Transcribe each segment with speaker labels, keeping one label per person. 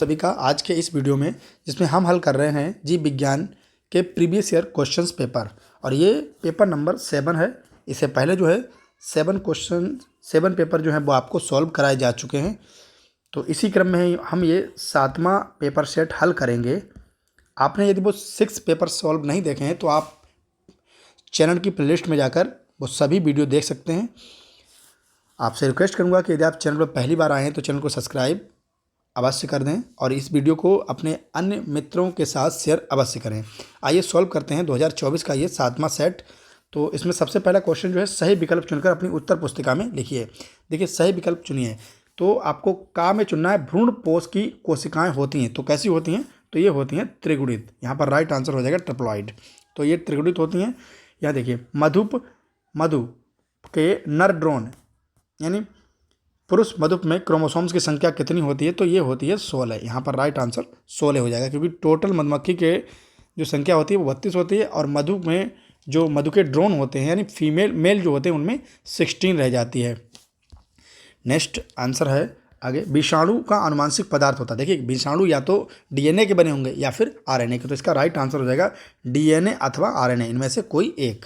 Speaker 1: सभी का आज के इस वीडियो में, जिसमें हम हल कर रहे हैं जीव विज्ञान के प्रीवियस ईयर क्वेश्चंस पेपर। और ये पेपर नंबर 7 है। इससे पहले जो है 7 पेपर जो है वो आपको सॉल्व कराए जा चुके हैं। तो इसी क्रम में हम ये 7वां पेपर सेट हल करेंगे। आपने यदि वो 6 पेपर सॉल्व नहीं देखे हैं तो आप चैनल की प्लेलिस्ट में जाकर वो सभी वीडियो देख सकते हैं। आपसे रिक्वेस्ट करूंगा कि यदि आप चैनल पर पहली बार आए हैं तो चैनल को सब्सक्राइब अवश्य कर दें और इस वीडियो को अपने अन्य मित्रों के साथ शेयर अवश्य करें। आइए सॉल्व करते हैं 2024 का ये 7वां सेट। तो इसमें सबसे पहला क्वेश्चन जो है, सही विकल्प चुनकर अपनी उत्तर पुस्तिका में लिखिए। देखिए, सही विकल्प चुनिए तो आपको का में चुनना है। भ्रूण पोष की कोशिकाएं होती हैं तो कैसी होती हैं? तो ये होती हैं त्रिगुणित। यहाँ पर राइट आंसर हो जाएगा ट्रिप्लॉइड। तो ये त्रिगुणित होती हैं। यहाँ देखिए, मधु के नर ड्रोन यानी पुरुष मधुप में क्रोमोसोम्स की संख्या कितनी होती है? तो ये होती है 16। यहाँ पर राइट आंसर 16 हो जाएगा, क्योंकि टोटल मधुमक्खी के जो संख्या होती है वो 32 होती है और मधु में जो मधु के ड्रोन होते हैं यानी मेल जो होते हैं उनमें 16 रह जाती है। नेक्स्ट आंसर है आगे, विषाणु का आनुवांशिक पदार्थ होता है। देखिए, विषाणु या तो डीएनए के बने होंगे या फिर आरएनए के। तो इसका राइट आंसर हो जाएगा डीएनए अथवा आरएनए, इनमें से कोई एक।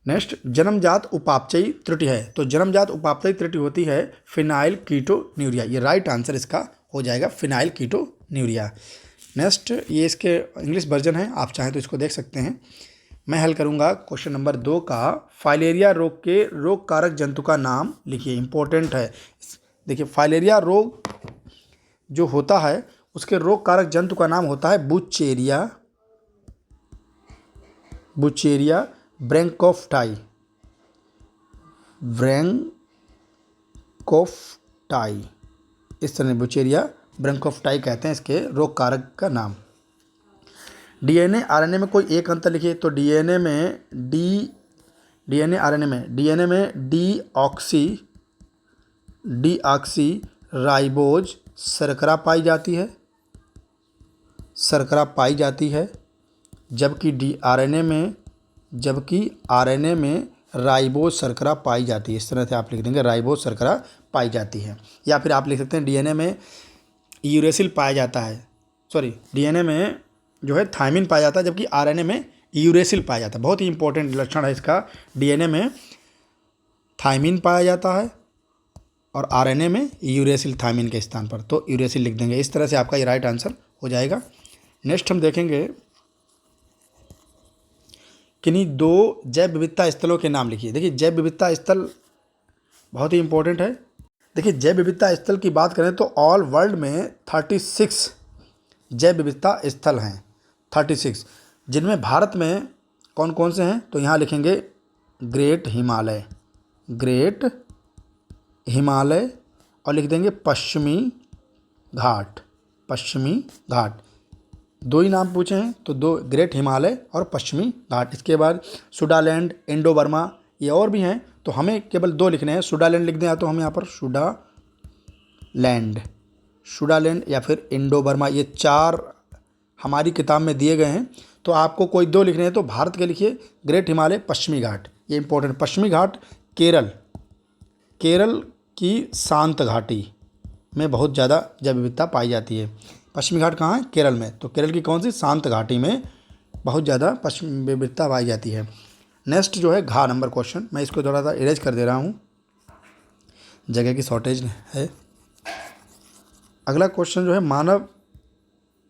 Speaker 1: नेक्स्ट, जन्मजात उपापचयी त्रुटि है। तो जन्मजात उपापचयी त्रुटि होती है फिनाइल कीटोन्यूरिया। ये राइट आंसर इसका हो जाएगा फिनाइल कीटोन्यूरिया। नेक्स्ट, ये इसके इंग्लिश वर्जन है, आप चाहें तो इसको देख सकते हैं। मैं हल करूंगा क्वेश्चन नंबर 2 का। फाइलेरिया रोग के रोग कारक जंतु का नाम लिखिए, इंपॉर्टेंट है। देखिए, फाइलेरिया रोग जो होता है उसके रोग कारक जंतु का नाम होता है बुचेरिया ब्रैंकोफ्टाई। इस तरह बुचेरिया ब्रैंकोफ्टाई कहते हैं इसके रोग कारक का नाम। डीएनए आरएनए में कोई एक अंतर लिखिए। तो डीएनए आरएनए में डीऑक्सी राइबोज शर्करा पाई जाती है, जबकि आरएनए में राइबोज शर्करा पाई जाती है। इस तरह से आप लिख देंगे, राइबोज शर्करा पाई जाती है। या फिर आप लिख सकते हैं डीएनए में यूरेसिल पाया जाता है, डीएनए में जो है थायमिन पाया जाता है, जबकि आरएनए में यूरेसिल पाया जाता है। बहुत ही इंपॉर्टेंट लक्षण है इसका। डीएनए में थायमिन पाया जाता है और आरएनए में यूरेसिल थायमिन के स्थान पर, तो यूरेसिल लिख देंगे। इस तरह से आपका ये राइट आंसर हो जाएगा। नेक्स्ट हम देखेंगे, किन्हीं 2 जैव विविधता स्थलों के नाम लिखिए। देखिए, जैव विविधता स्थल बहुत ही इंपॉर्टेंट है। देखिए, जैव विविधता स्थल की बात करें तो ऑल वर्ल्ड में 36 जैव विविधता स्थल हैं, 36, जिनमें भारत में कौन कौन से हैं? तो यहाँ लिखेंगे ग्रेट हिमालय और लिख देंगे पश्चिमी घाट। 2 ही नाम पूछे हैं तो 2, ग्रेट हिमालय और पश्चिमी घाट। इसके बाद सुडालैंड, इंडो बर्मा, ये और भी हैं, तो हमें केवल 2 लिखने हैं। सुडालैंड लिख दें, या तो हम यहाँ पर सुडालैंड या फिर इंडो बर्मा, ये 4 हमारी किताब में दिए गए हैं। तो आपको कोई 2 लिखने हैं तो भारत के लिखिए ग्रेट हिमालय, पश्चिमी घाट, ये इंपॉर्टेंट। पश्चिमी घाट केरल की शांत घाटी में बहुत ज़्यादा जैव विविधता पाई जाती है। पश्चिमी घाट कहाँ है? केरल में। तो केरल की कौन सी? शांत घाटी में बहुत ज़्यादा पश्चिमी विविधता पाई जाती है। नेक्स्ट जो है घ नंबर क्वेश्चन, मैं इसको थोड़ा सा इरेज कर दे रहा हूँ, जगह की शॉर्टेज है। अगला क्वेश्चन जो है, मानव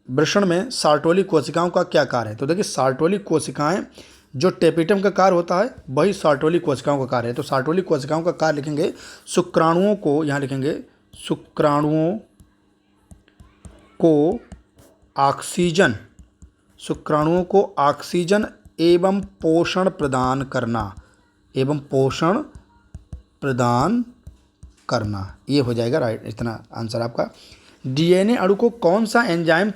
Speaker 1: वृषण में सार्टोली कोशिकाओं का क्या कार्य है? तो देखिए, सार्टोली कोशिकाएं, जो टेपिटम का कार्य होता है वही सार्टोली कोशिकाओं का कार्य है। तो सार्टोली कोशिकाओं का कार्य लिखेंगे, शुक्राणुओं को, यहाँ लिखेंगे शुक्राणुओं को ऑक्सीजन एवं पोषण प्रदान करना, ये हो जाएगा राइट, इतना आंसर आपका। डीएनए अणु को कौन सा एंजाइम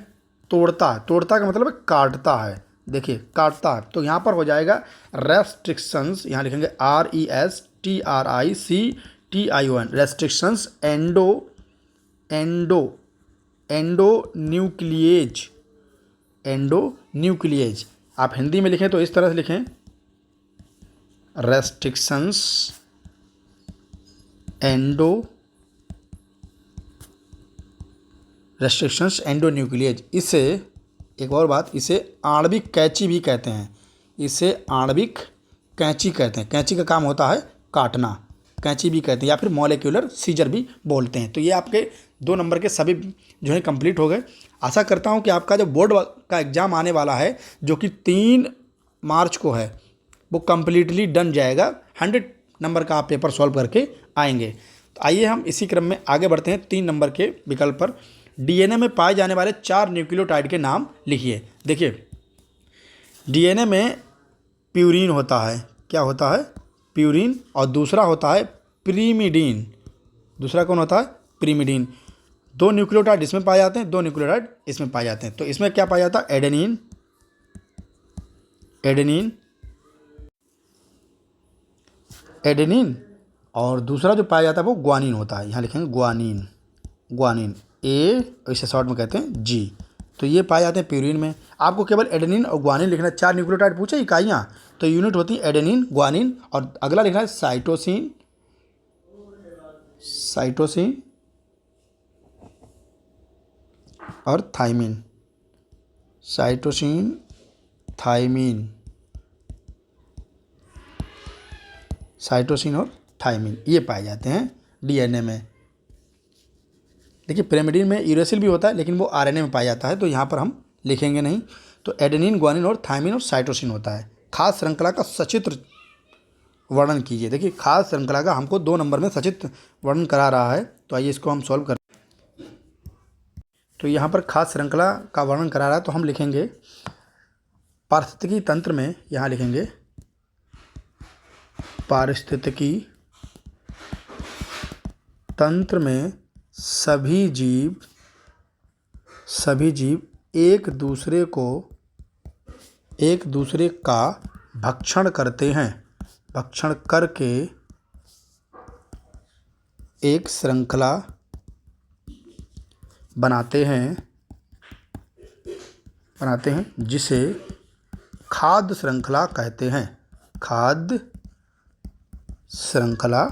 Speaker 1: तोड़ता है? तोड़ता का मतलब है काटता है। देखिए, काटता है, तो यहाँ पर हो जाएगा रेस्ट्रिक्शंस, यहाँ लिखेंगे RESTRICTION, रेस्ट्रिक्शंस एंडोन्यूक्लिएज। आप हिंदी में लिखें तो इस तरह से लिखें, रेस्ट्रिक्शंस रेस्ट्रिक्शंस एंडोन्यूक्लियेज। इसे एक और बात, इसे आणविक कैंची भी कहते हैं। इसे आणविक कैंची कहते हैं। कैंची का काम होता है काटना, कैंची भी कहते हैं, या फिर मॉलिक्यूलर सीजर भी बोलते हैं। तो ये आपके 2 नंबर के सभी जो है कंप्लीट हो गए। आशा करता हूँ कि आपका जो बोर्ड का एग्ज़ाम आने वाला है, जो कि 3 मार्च को है, वो कम्प्लीटली डन जाएगा। 100 नंबर का आप पेपर सॉल्व करके आएंगे। तो आइए हम इसी क्रम में आगे बढ़ते हैं 3 नंबर के विकल्प पर। डीएनए में पाए जाने वाले 4 न्यूक्लियोटाइड के नाम लिखिए। देखिए, डीएनए में प्यूरीन होता है। क्या होता है? प्यूरीन। और दूसरा होता है प्रीमिडीन। दूसरा कौन होता है? प्रीमिडीन। 2 न्यूक्लियोटाइड इसमें पाए जाते हैं, 2 न्यूक्लियोटाइड इसमें पाए जाते हैं। तो इसमें क्या पाया जाता है? Adenine, adenine, adenine. और दूसरा जो पाया जाता है वो ग्वानिन होता है। यहाँ लिखेंगे ग्वानिन, ग्वानिन, ए इसे शॉर्ट में कहते हैं जी। तो ये पाए जाते हैं प्यूरिन में। आपको केवल एडेनिन और ग्वानिन लिखना है। 4 न्यूक्लियोटाइड पूछे इकाइयाँ, तो यूनिट होती है एडेनिन, ग्वानिन, और अगला लिखना है साइटोसिन, साइटोसिन और थाइमिन, साइटोसिन, थाइमिन, साइटोसिन और थाइमिन, ये पाए जाते हैं डीएनए में। देखिए, पिरामिडिन में यूरेसिल भी होता है, लेकिन वो आरएनए में पाया जाता है, तो यहाँ पर हम लिखेंगे नहीं। तो एडेनिन, ग्वानिन और थाइमिन और साइटोसिन होता है। खास श्रृंखला का सचित्र वर्णन कीजिए। देखिए, खास श्रृंखला का हमको 2 नंबर में सचित्र वर्णन करा रहा है, तो आइए इसको हम सॉल्व करें। तो यहाँ पर खास श्रृंखला का वर्णन करा रहा है, तो हम लिखेंगे पारिस्थितिकी तंत्र में, यहाँ लिखेंगे पारिस्थितिकी तंत्र में सभी जीव एक दूसरे का भक्षण करते हैं। भक्षण करके एक श्रृंखला बनाते हैं जिसे खाद्य श्रृंखला कहते हैं। खाद्य श्रृंखला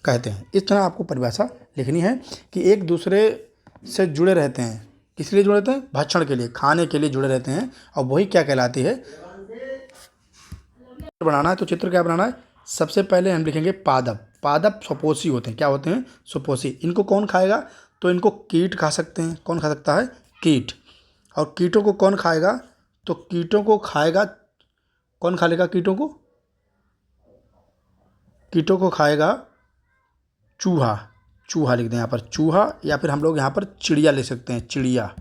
Speaker 1: कहते हैं। इस तरह आपको परिभाषा लिखनी है कि एक दूसरे से जुड़े रहते हैं। किस लिए जुड़े रहते हैं? भक्षण के लिए, खाने के लिए जुड़े रहते हैं। और वही क्या कहलाती है? बनाना है तो चित्र क्या बनाना है? सबसे पहले हम लिखेंगे पादप। पादप स्वपोषी होते हैं। क्या होते हैं? स्वपोषी। इनको कौन खाएगा? तो इनको कीट खा सकते हैं। कौन खा सकता है? कीट। और कीटों को कौन खाएगा? तो कीटों को खाएगा, कौन खा लेगा कीटों को? कीटों को खाएगा चूहा। चूहा लिख दें यहाँ पर, चूहा, या फिर हम लोग यहाँ पर चिड़िया ले सकते हैं, चिड़िया।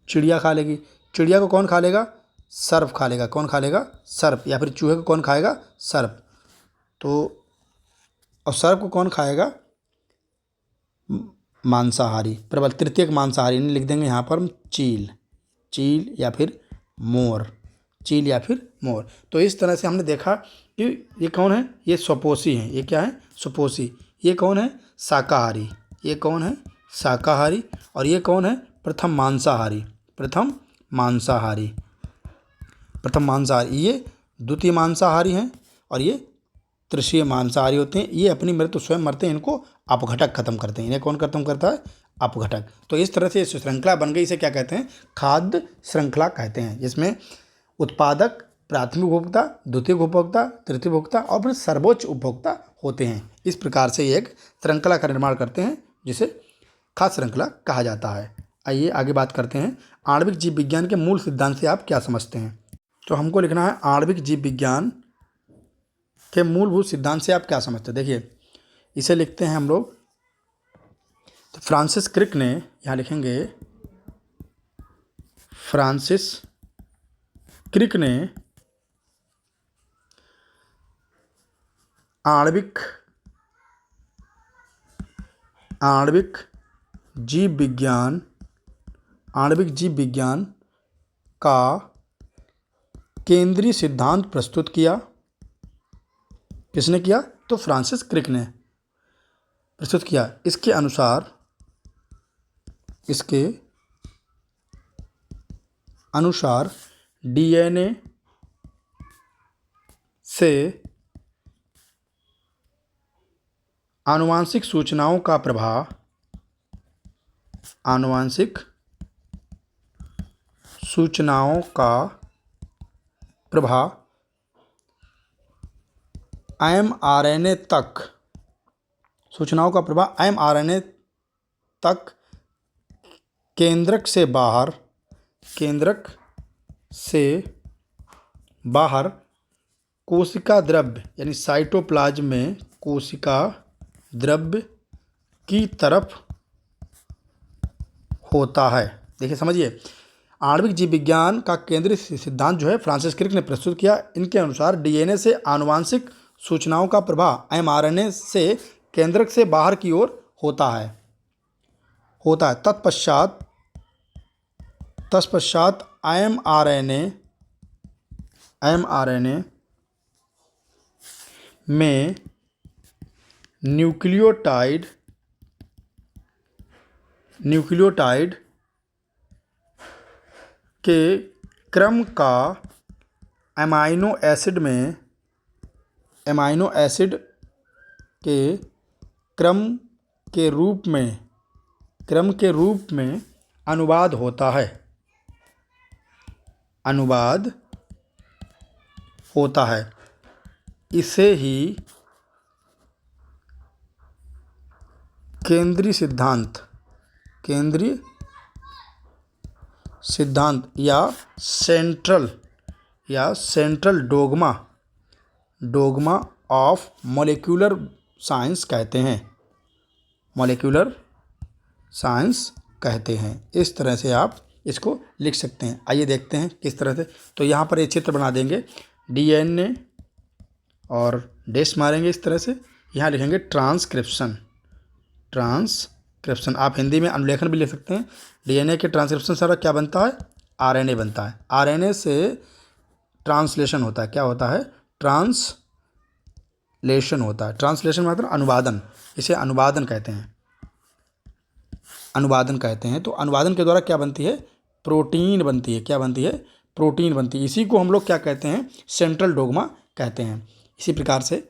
Speaker 1: चिड़िया खा लेगी। चिड़िया को कौन खा लेगा? सर्प खा लेगा। कौन खा लेगा? सर्प। या फिर चूहे को कौन खाएगा? सर्प। तो और सर्प को कौन खाएगा? मांसाहारी, प्रबल तृतीयक मांसाहारी। इन्हें लिख देंगे यहाँ पर हम चील, चील या फिर मोर, चील या फिर मोर। तो इस तरह से हमने देखा कि ये कौन है? ये स्वपोषी हैं। ये क्या है? स्वपोषी। ये कौन है? शाकाहारी। ये कौन है? शाकाहारी। और ये कौन है? प्रथम मांसाहारी। प्रथम मांसाहारी, प्रथम मांसाहारी। ये द्वितीय मांसाहारी हैं और ये तृतीय मांसाहारी होते हैं। ये अपनी मृत्यु स्वयं मरते हैं, इनको अपघटक खत्म करते हैं। इन्हें कौन खत्म करता है? अपघटक। तो इस तरह से श्रृंखला बन गई। इसे क्या कहते हैं? खाद्य श्रृंखला कहते हैं, जिसमें उत्पादक, प्राथमिक उपभोक्ता, द्वितीय उपभोक्ता, तृतीय उपभोक्ता और फिर सर्वोच्च उपभोक्ता होते हैं। इस प्रकार से एक श्रृंखला का निर्माण करते हैं, जिसे खाद्य श्रृंखला कहा जाता है। आइए आगे बात करते हैं। आणविक जीव विज्ञान के मूल सिद्धांत से आप क्या समझते हैं? तो हमको लिखना है आणविक जीव विज्ञान के मूलभूत सिद्धांत से आप क्या समझते हैं। देखिए, इसे लिखते हैं हम लोग। तो फ्रांसिस क्रिक ने, यहाँ लिखेंगे फ्रांसिस क्रिक ने आणविक जीव विज्ञान का केंद्रीय सिद्धांत प्रस्तुत किया। किसने किया? तो फ्रांसिस क्रिक ने प्रस्तुत किया। इसके अनुसार डीएनए से आनुवांशिक सूचनाओं का प्रवाह आनुवांशिक सूचनाओं का प्रभाव mRNA तक, सूचनाओं का प्रभाव mRNA तक केंद्रक से बाहर कोशिका द्रव्य यानी साइटोप्लाज्म में कोशिका द्रव्य की तरफ होता है। देखिए समझिए, आणविक जीव विज्ञान का केंद्रीय सिद्धांत जो है फ्रांसिस क्रिक ने प्रस्तुत किया। इनके अनुसार डीएनए से आनुवांशिक सूचनाओं का प्रवाह एमआरएनए से केंद्रक से बाहर की ओर होता है। तत्पश्चात एमआरएनए में न्यूक्लियोटाइड के क्रम का अमीनो एसिड के क्रम के रूप में अनुवाद होता है। इसे ही केंद्रीय सिद्धांत या central dogma of molecular science कहते हैं। इस तरह से आप इसको लिख सकते हैं। आइए देखते हैं किस तरह से। तो यहाँ पर ये चित्र बना देंगे, डीएनए और डैश मारेंगे इस तरह से। यहाँ लिखेंगे ट्रांसक्रिप्शन। आप हिंदी में अनुलेखन भी लिख सकते हैं। डीएनए के ट्रांसक्रिप्शन सारा क्या बनता है? आरएनए बनता है। आरएनए से ट्रांसलेशन होता है। क्या होता है? ट्रांसलेशन होता है। ट्रांसलेशन मतलब अनुवादन। इसे अनुवादन कहते हैं। तो अनुवादन के द्वारा क्या बनती है? प्रोटीन बनती है। क्या बनती है? प्रोटीन बनती है। इसी को हम लोग क्या कहते हैं? सेंट्रल डोग्मा कहते हैं। इसी प्रकार से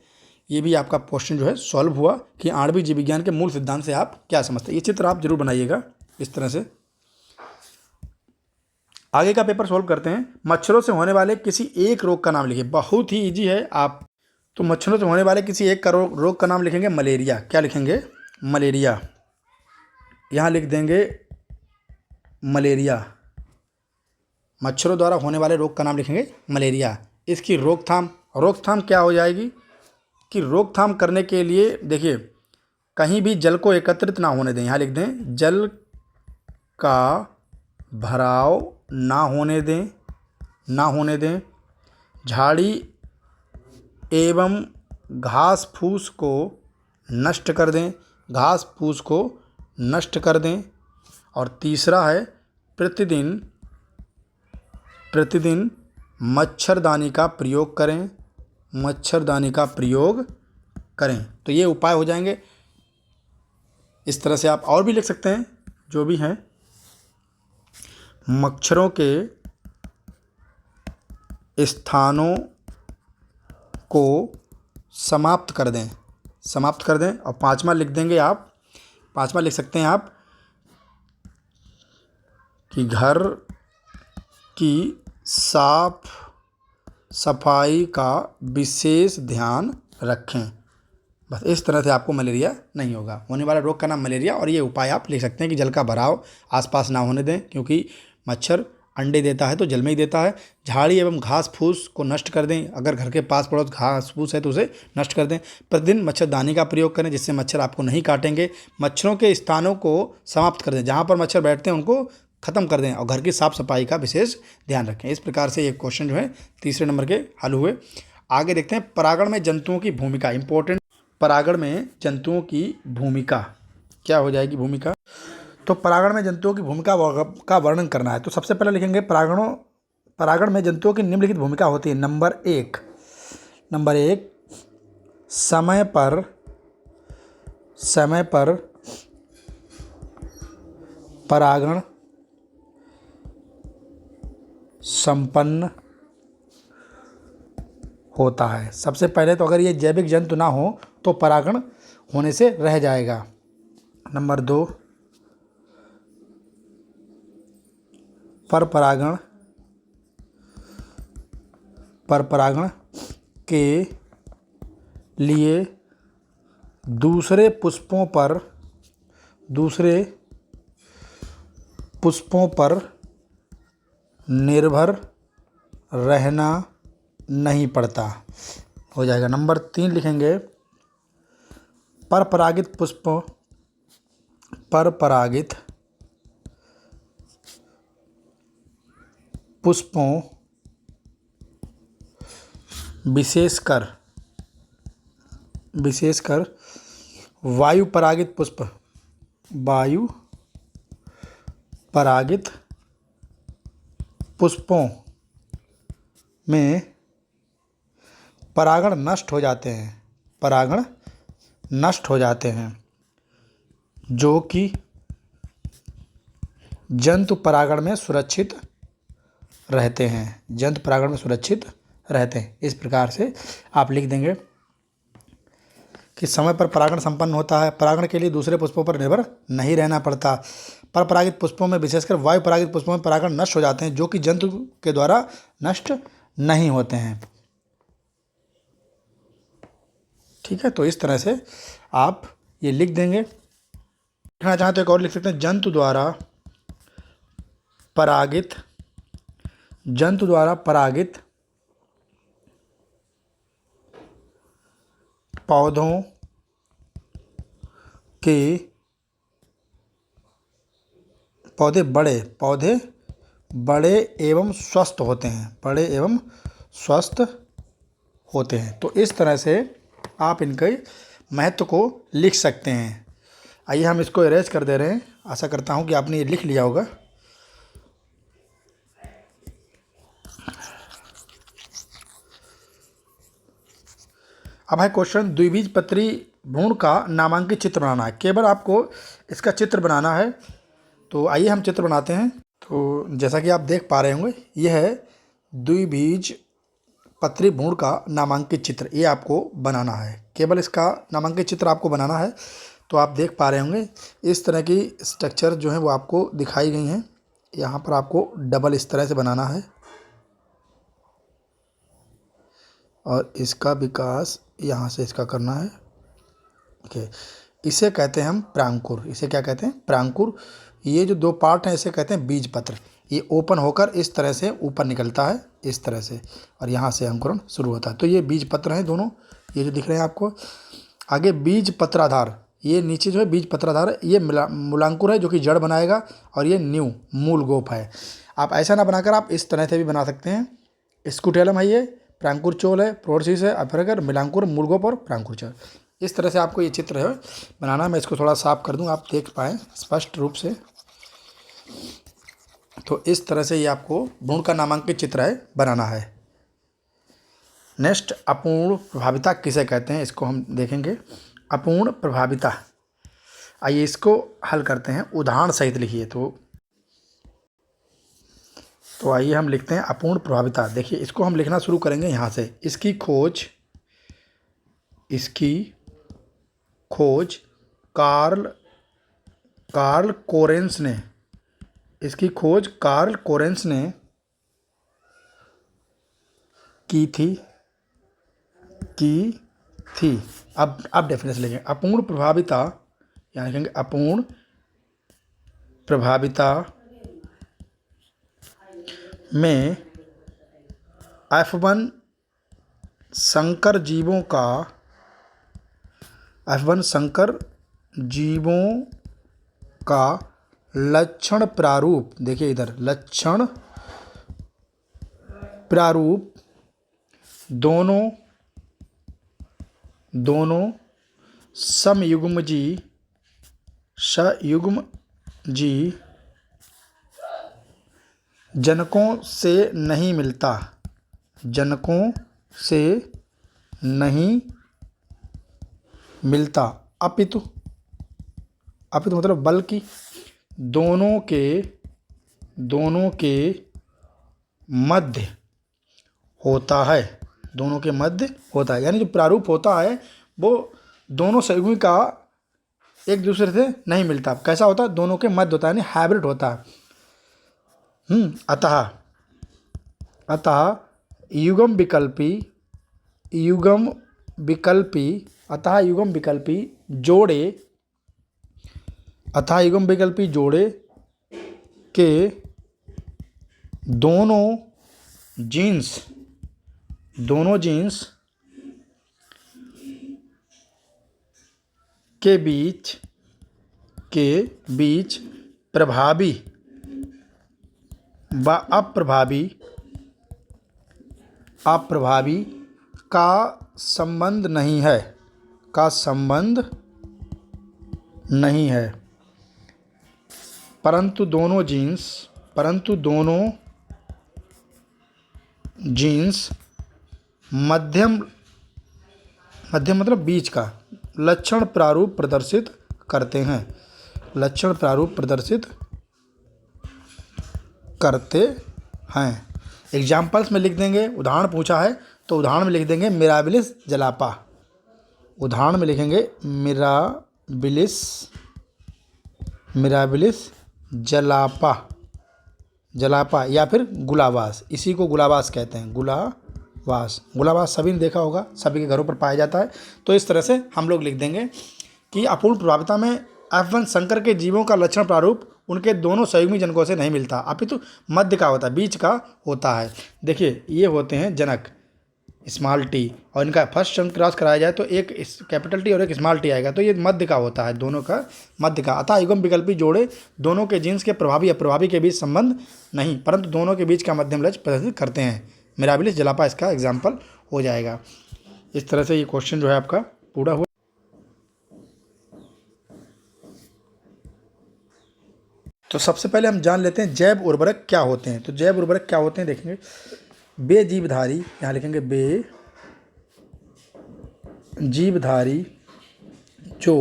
Speaker 1: ये भी आपका क्वेश्चन जो है सॉल्व हुआ कि आणविक जीव विज्ञान के मूल सिद्धांत से आप क्या समझते हैं। ये चित्र आप जरूर बनाइएगा इस तरह से। आगे का पेपर सॉल्व करते हैं। मच्छरों से होने वाले किसी एक रोग का नाम लिखिए। बहुत ही इजी है। आप तो मच्छरों से होने वाले किसी एक रोग का नाम लिखेंगे मलेरिया। क्या लिखेंगे? मलेरिया। यहाँ लिख देंगे मलेरिया। मच्छरों द्वारा होने वाले रोग का नाम लिखेंगे मलेरिया। इसकी रोकथाम क्या हो जाएगी कि रोकथाम करने के लिए देखिए, कहीं भी जल को एकत्रित ना होने दें। यहाँ लिख दें जल का भराव ना होने दें। झाड़ी एवं घास फूस को नष्ट कर दें। और तीसरा है प्रतिदिन मच्छरदानी का प्रयोग करें। तो ये उपाय हो जाएंगे। इस तरह से आप और भी लिख सकते हैं जो भी हैं। मच्छरों के स्थानों को समाप्त कर दें। और पांचवा लिख सकते हैं आप कि घर की साफ सफाई का विशेष ध्यान रखें। बस इस तरह से आपको मलेरिया नहीं होगा। होने वाला रोग का नाम मलेरिया। और ये उपाय आप लिख सकते हैं कि जल का भराव आसपास ना होने दें, क्योंकि मच्छर अंडे देता है तो जल में ही देता है। झाड़ी एवं घास फूस को नष्ट कर दें। अगर घर के पास पड़ोस घास फूस है तो उसे नष्ट कर दें। प्रतिदिन मच्छरदानी का प्रयोग करें जिससे मच्छर आपको नहीं काटेंगे। मच्छरों के स्थानों को समाप्त कर दें। जहाँ पर मच्छर बैठते हैं उनको ख़त्म कर दें। और घर की साफ़ सफाई का विशेष ध्यान रखें। इस प्रकार से ये क्वेश्चन जो है तीसरे नंबर के हल हुए। आगे देखते हैं परागण में जंतुओं की भूमिका। इंपॉर्टेंट, परागण में जंतुओं की भूमिका क्या हो जाएगी? भूमिका। तो परागण में जंतुओं की भूमिका का वर्णन करना है। तो सबसे पहले लिखेंगे परागण में जंतुओं की निम्नलिखित भूमिका होती है। नंबर एक, समय पर परागण संपन्न होता है। सबसे पहले तो अगर ये जैविक जंतु ना हो तो परागण होने से रह जाएगा। नंबर दो, पर परागण के लिए दूसरे पुष्पों पर निर्भर रहना नहीं पड़ता। हो जाएगा। नंबर 3 लिखेंगे, पर परागित पुष्पों विशेषकर वायु परागित पुष्पों में परागण नष्ट हो जाते हैं जो कि जंतु परागण में सुरक्षित रहते हैं। इस प्रकार से आप लिख देंगे कि समय पर परागण संपन्न होता है। परागण के लिए दूसरे पुष्पों पर निर्भर नहीं रहना पड़ता। पर परागित पुष्पों में विशेषकर वायु परागित पुष्पों में परागण नष्ट हो जाते हैं जो कि जंतु के द्वारा नष्ट नहीं होते हैं। ठीक है, तो इस तरह से आप ये लिख देंगे। लिखना चाहते एक और लिख सकते हैं, जंतु द्वारा परागित पौधों के पौधे बड़े एवं स्वस्थ होते हैं। तो इस तरह से आप इनके महत्व को लिख सकते हैं। आइए हम इसको इरेज कर दे रहे हैं। आशा करता हूँ कि आपने ये लिख लिया होगा। अब है क्वेश्चन, द्विबीजपत्री भ्रूण का नामांकित चित्र बनाना है। केवल आपको इसका चित्र बनाना है। तो आइए हम चित्र बनाते हैं। तो जैसा कि आप देख पा रहे होंगे, यह है द्विबीजपत्री भ्रूण का नामांकित चित्र। ये आपको बनाना है, केवल इसका नामांकित चित्र आपको बनाना है। तो आप देख पा रहे होंगे इस तरह की स्ट्रक्चर जो है वो आपको दिखाई गई हैं। यहाँ पर आपको डबल इस तरह से बनाना है और इसका विकास यहाँ से इसका करना है। ओके, इसे कहते हैं हम प्रांकुर। इसे क्या कहते हैं? प्रांकुर। ये जो 2 पार्ट हैं इसे कहते हैं बीजपत्र। ये ओपन होकर इस तरह से ऊपर निकलता है, इस तरह से, और यहाँ से अंकुरण शुरू होता है। तो ये बीजपत्र हैं दोनों, ये जो दिख रहे हैं आपको। आगे बीजपत्राधार, ये नीचे जो है बीजपत्राधार है, ये मूलांकुर है जो कि जड़ बनाएगा, और ये मूल गोप है। आप ऐसा ना बनाकर आप इस तरह से भी बना सकते हैं। स्कूटेलम है, ये प्रांकुर चोल है, प्रोडसीस है, और फिर अगर मिलांकुर, मूलगोप और प्रांकुर चोल। इस तरह से आपको ये चित्र है बनाना। मैं इसको थोड़ा साफ कर दूं, आप देख पाएँ स्पष्ट रूप से। तो इस तरह से ये आपको भ्रूण का नामांकित चित्र है बनाना है। नेक्स्ट, अपूर्ण प्रभाविता किसे कहते हैं, इसको हम देखेंगे। अपूर्ण प्रभाविता, आइए इसको हल करते हैं। उदाहरण सहित लिखिए। तो आइए हम लिखते हैं अपूर्ण प्रभाविता। देखिए, इसको हम लिखना शुरू करेंगे यहाँ से। इसकी खोज कार्ल कोरेंस ने की थी। अब डेफिनेशन लेंगे। अपूर्ण प्रभाविता, यहाँ लिखेंगे अपूर्ण प्रभाविता में F1 संकर जीवों का लक्षण प्रारूप, देखिए इधर लक्षण प्रारूप दोनों सयुग्मजी जनकों से नहीं मिलता, अपितु मतलब बल्कि दोनों के मध्य होता है। यानी जो प्रारूप होता है वो दोनों संयुग्मी का एक दूसरे से नहीं मिलता। कैसा होता है? दोनों के मध्य होता है, यानी हाइब्रिड होता है। अतः अतः युगम विकल्पी युगम विकल्पी अतः युगम विकल्पी जोड़े अतः युगम विकल्पी जोड़े के दोनों जीन्स के बीच प्रभावी व अप्रभावी का संबंध नहीं है परंतु दोनों जीन्स मध्यम मतलब बीच का लक्षण प्रारूप प्रदर्शित करते हैं एग्जाम्पल्स में लिख देंगे। उदाहरण पूछा है तो उदाहरण में लिख देंगे मिराबिलिस जलापा। उदाहरण में लिखेंगे मिराबिलिस जलापा या फिर गुलाबास। इसी को गुलाबास कहते हैं। गुलाबास सभी ने देखा होगा, सभी के घरों पर पाया जाता है। तो इस तरह से हम लोग लिख देंगे कि अपूर्ण प्रभाविता में F1 संकर के जीवों का लक्षण प्रारूप उनके दोनों संयुग्मी जनकों से नहीं मिलता, अपितु मध्य का होता है, बीच का होता है। देखिए ये होते हैं जनक स्मॉल टी, और इनका फर्स्ट टर्म क्रॉस कराया जाए तो एक कैपिटल टी और एक स्मॉल टी आएगा, तो ये मध्य का होता है, दोनों का मध्य का। अतः युग्म विकल्पी जोड़े दोनों के जीन्स के प्रभावी अप्रभावी के बीच संबंध नहीं, परंतु दोनों के बीच का मध्यम लक्ष्य प्रदर्शित करते हैं। मिराबिलिस जलापा इसका एग्जाम्पल हो जाएगा। इस तरह से ये क्वेश्चन जो है आपका पूरा हुआ। तो सबसे पहले हम जान लेते हैं जैव उर्वरक क्या होते हैं। तो जैव उर्वरक क्या होते हैं देखेंगे। बेजीवधारी, यहाँ लिखेंगे बेजीवधारी जो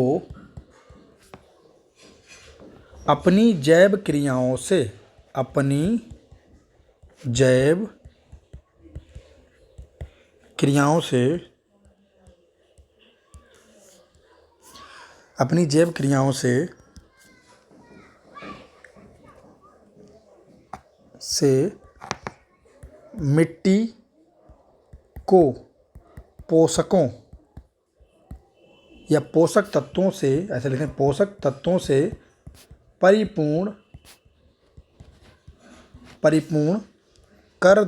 Speaker 1: अपनी जैव क्रियाओं से मिट्टी को पोषकों या पोषक तत्वों से, ऐसे लिखें, पोषक तत्वों से परिपूर्ण कर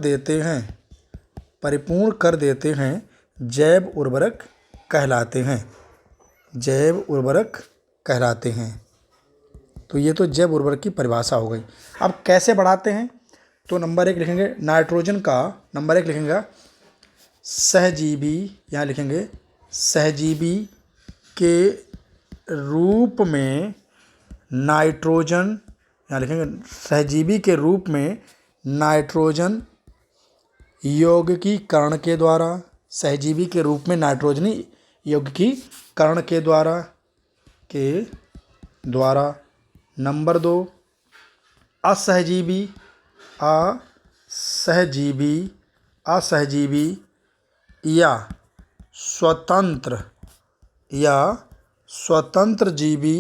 Speaker 1: देते हैं, जैव उर्वरक कहलाते हैं। तो ये तो जैव उर्वरक की परिभाषा हो गई। अब कैसे बढ़ाते हैं, तो नंबर 1 लिखेंगे नाइट्रोजन का, नंबर 1 लिखेंगे सहजीवी, यहाँ लिखेंगे सहजीवी के रूप में नाइट्रोजन, यहाँ लिखेंगे सहजीवी के रूप में नाइट्रोजन यौगिकीकरण के द्वारा, सहजीवी के रूप में नाइट्रोजन यौगिकीकरण के द्वारा। नंबर 2 असहजीवी या स्वतंत्र जीवी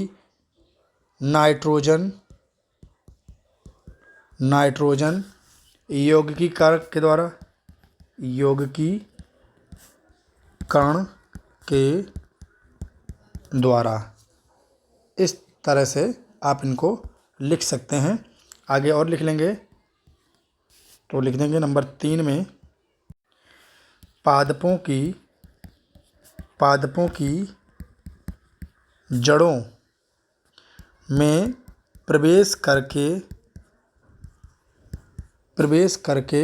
Speaker 1: नाइट्रोजन यौगिकीकरण के द्वारा। इस तरह से आप इनको लिख सकते हैं। आगे और लिख लेंगे तो लिख देंगे नंबर 3 में पादपों की जड़ों में प्रवेश करके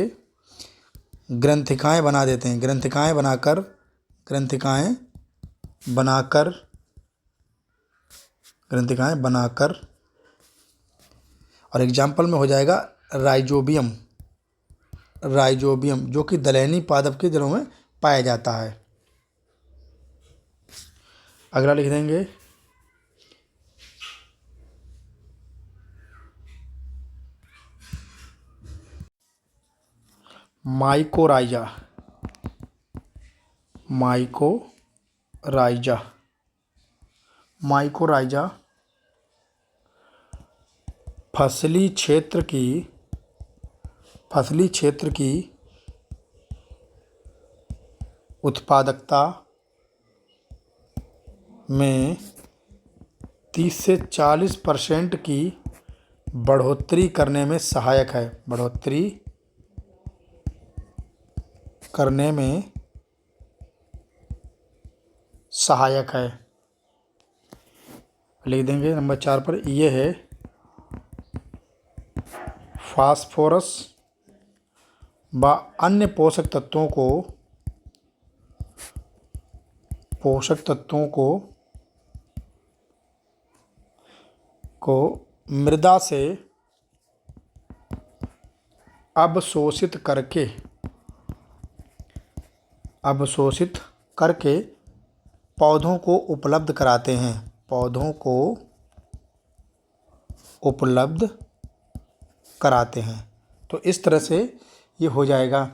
Speaker 1: ग्रंथिकाएं बना देते हैं, ग्रंथिकाएं बनाकर और एग्जाम्पल में हो जाएगा राइजोबियम, जो कि दलहनी पादप के जड़ों में पाया जाता है। अगला लिख देंगे माइकोराइजा फसली क्षेत्र की फसली क्षेत्र की उत्पादकता में 30 से 40% की बढ़ोतरी करने में सहायक है। बढ़ोतरी करने में सहायक है। लिख देंगे नंबर 4 पर। ये है फास्फोरस व अन्य पोषक तत्वों को मृदा से अवशोषित करके पौधों को उपलब्ध कराते हैं। पौधों को उपलब्ध कराते हैं। तो इस तरह से ये हो जाएगा।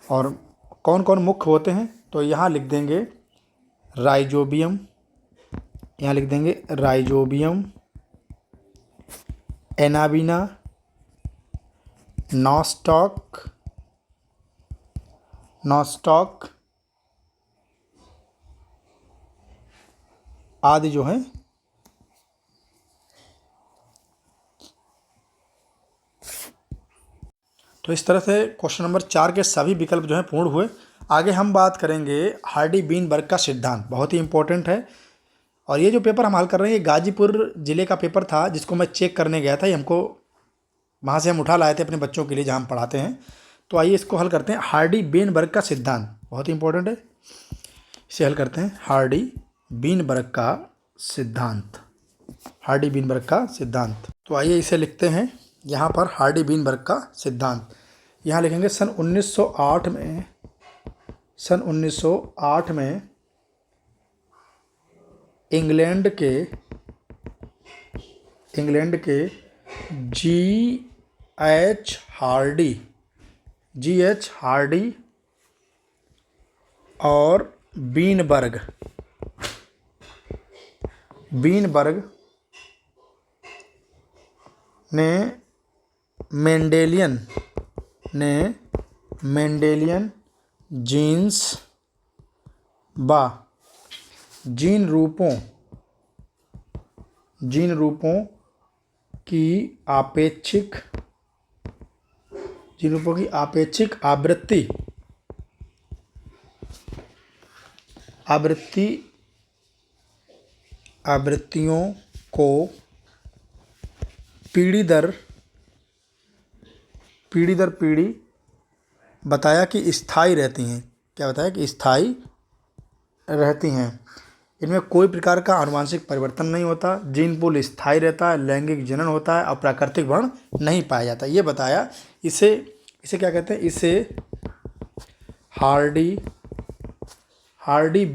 Speaker 1: और कौन कौन मुख्य होते हैं, तो यहाँ लिख देंगे राइजोबियम, यहाँ लिख देंगे राइजोबियम, एनाबिना, नॉस्टॉक आदि जो हैं तो इस तरह से क्वेश्चन नंबर 4 के सभी विकल्प जो हैं पूर्ण हुए। आगे हम बात करेंगे हार्डी बीनबर्ग का सिद्धांत, बहुत ही इंपॉर्टेंट है। और ये जो पेपर हम हल कर रहे हैं ये गाजीपुर ज़िले का पेपर था, जिसको मैं चेक करने गया था। ये हमको वहाँ से हम उठा लाए थे अपने बच्चों के लिए जहाँ हम पढ़ाते हैं। तो आइए इसको हल करते हैं। हार्डी बीनबर्ग का सिद्धांत बहुत ही इंपॉर्टेंट है, इसे हल करते हैं। हार्डी बीनबर्ग का सिद्धांत, हार्डी बीनबर्ग का सिद्धांत। तो आइए इसे लिखते हैं यहाँ पर, हार्डी बीनबर्ग का सिद्धांत। यहाँ लिखेंगे सन 1908 में इंग्लैंड के G.H. हार्डी और बीनबर्ग ने मेंडेलियन जीन्स व जीन रूपों की आपेक्षिक आवृत्तियों को पीढ़ी दर पीढ़ी बताया कि स्थायी रहती हैं। क्या बताया कि स्थायी रहती हैं। इनमें कोई प्रकार का आनुवंशिक परिवर्तन नहीं होता, जीन पूल स्थायी रहता है, लैंगिक जनन होता है और प्राकृतिक वर्ण नहीं पाया जाता, ये बताया। इसे क्या कहते हैं, इसे हार्डी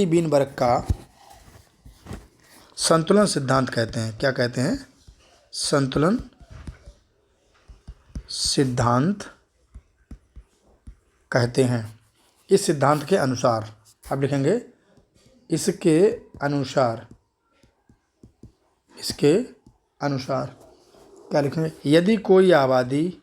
Speaker 1: बीनबर्ग का संतुलन सिद्धांत कहते हैं। क्या कहते हैं? संतुलन सिद्धांत कहते हैं। इस सिद्धांत के अनुसार, अब लिखेंगे इसके अनुसार क्या लिखेंगे? यदि कोई आबादी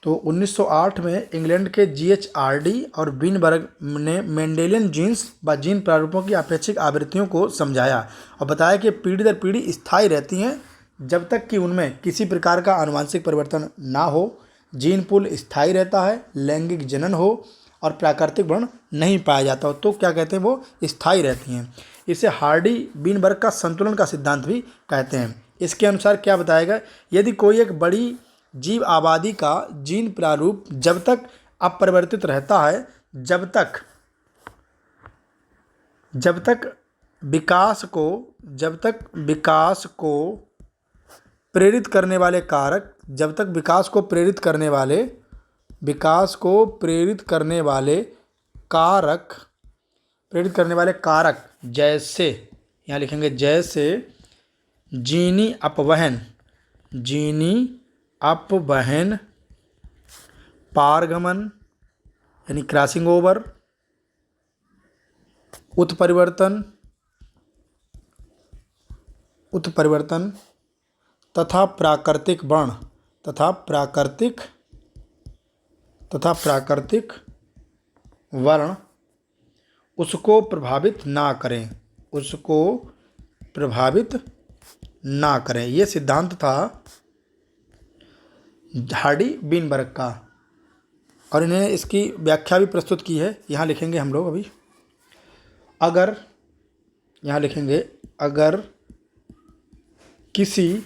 Speaker 1: तो 1908 में इंग्लैंड के GHRD और बीनबर्ग ने मेंडेलियन जीन्स व जीन प्रारूपों की अपेक्षिक आवृत्तियों को समझाया और बताया कि पीढ़ी दर पीढ़ी स्थायी रहती हैं जब तक कि उनमें किसी प्रकार का आनुवंशिक परिवर्तन ना हो, जीन पूल स्थायी रहता है, लैंगिक जनन हो और प्राकृतिक वर्ण नहीं पाया जाता हो, तो क्या कहते हैं, वो स्थायी रहती हैं। इसे हार्डी बीनबर्ग का संतुलन का सिद्धांत भी कहते हैं। इसके अनुसार क्या बताएगा? यदि कोई एक बड़ी जीव आबादी का जीन प्रारूप जब तक अपरिवर्तित रहता है, जब तक विकास को प्रेरित करने वाले कारक जैसे, यहाँ लिखेंगे जैसे जीनी अपवहन, पारगमन यानी क्रॉसिंग ओवर, उत्परिवर्तन तथा प्राकृतिक वर्ण तथा प्राकृतिक वर्ण उसको प्रभावित ना करें। ये सिद्धांत था हार्डी बीनबर्ग का, और इन्हें इसकी व्याख्या भी प्रस्तुत की है। यहाँ लिखेंगे हम लोग अभी, अगर किसी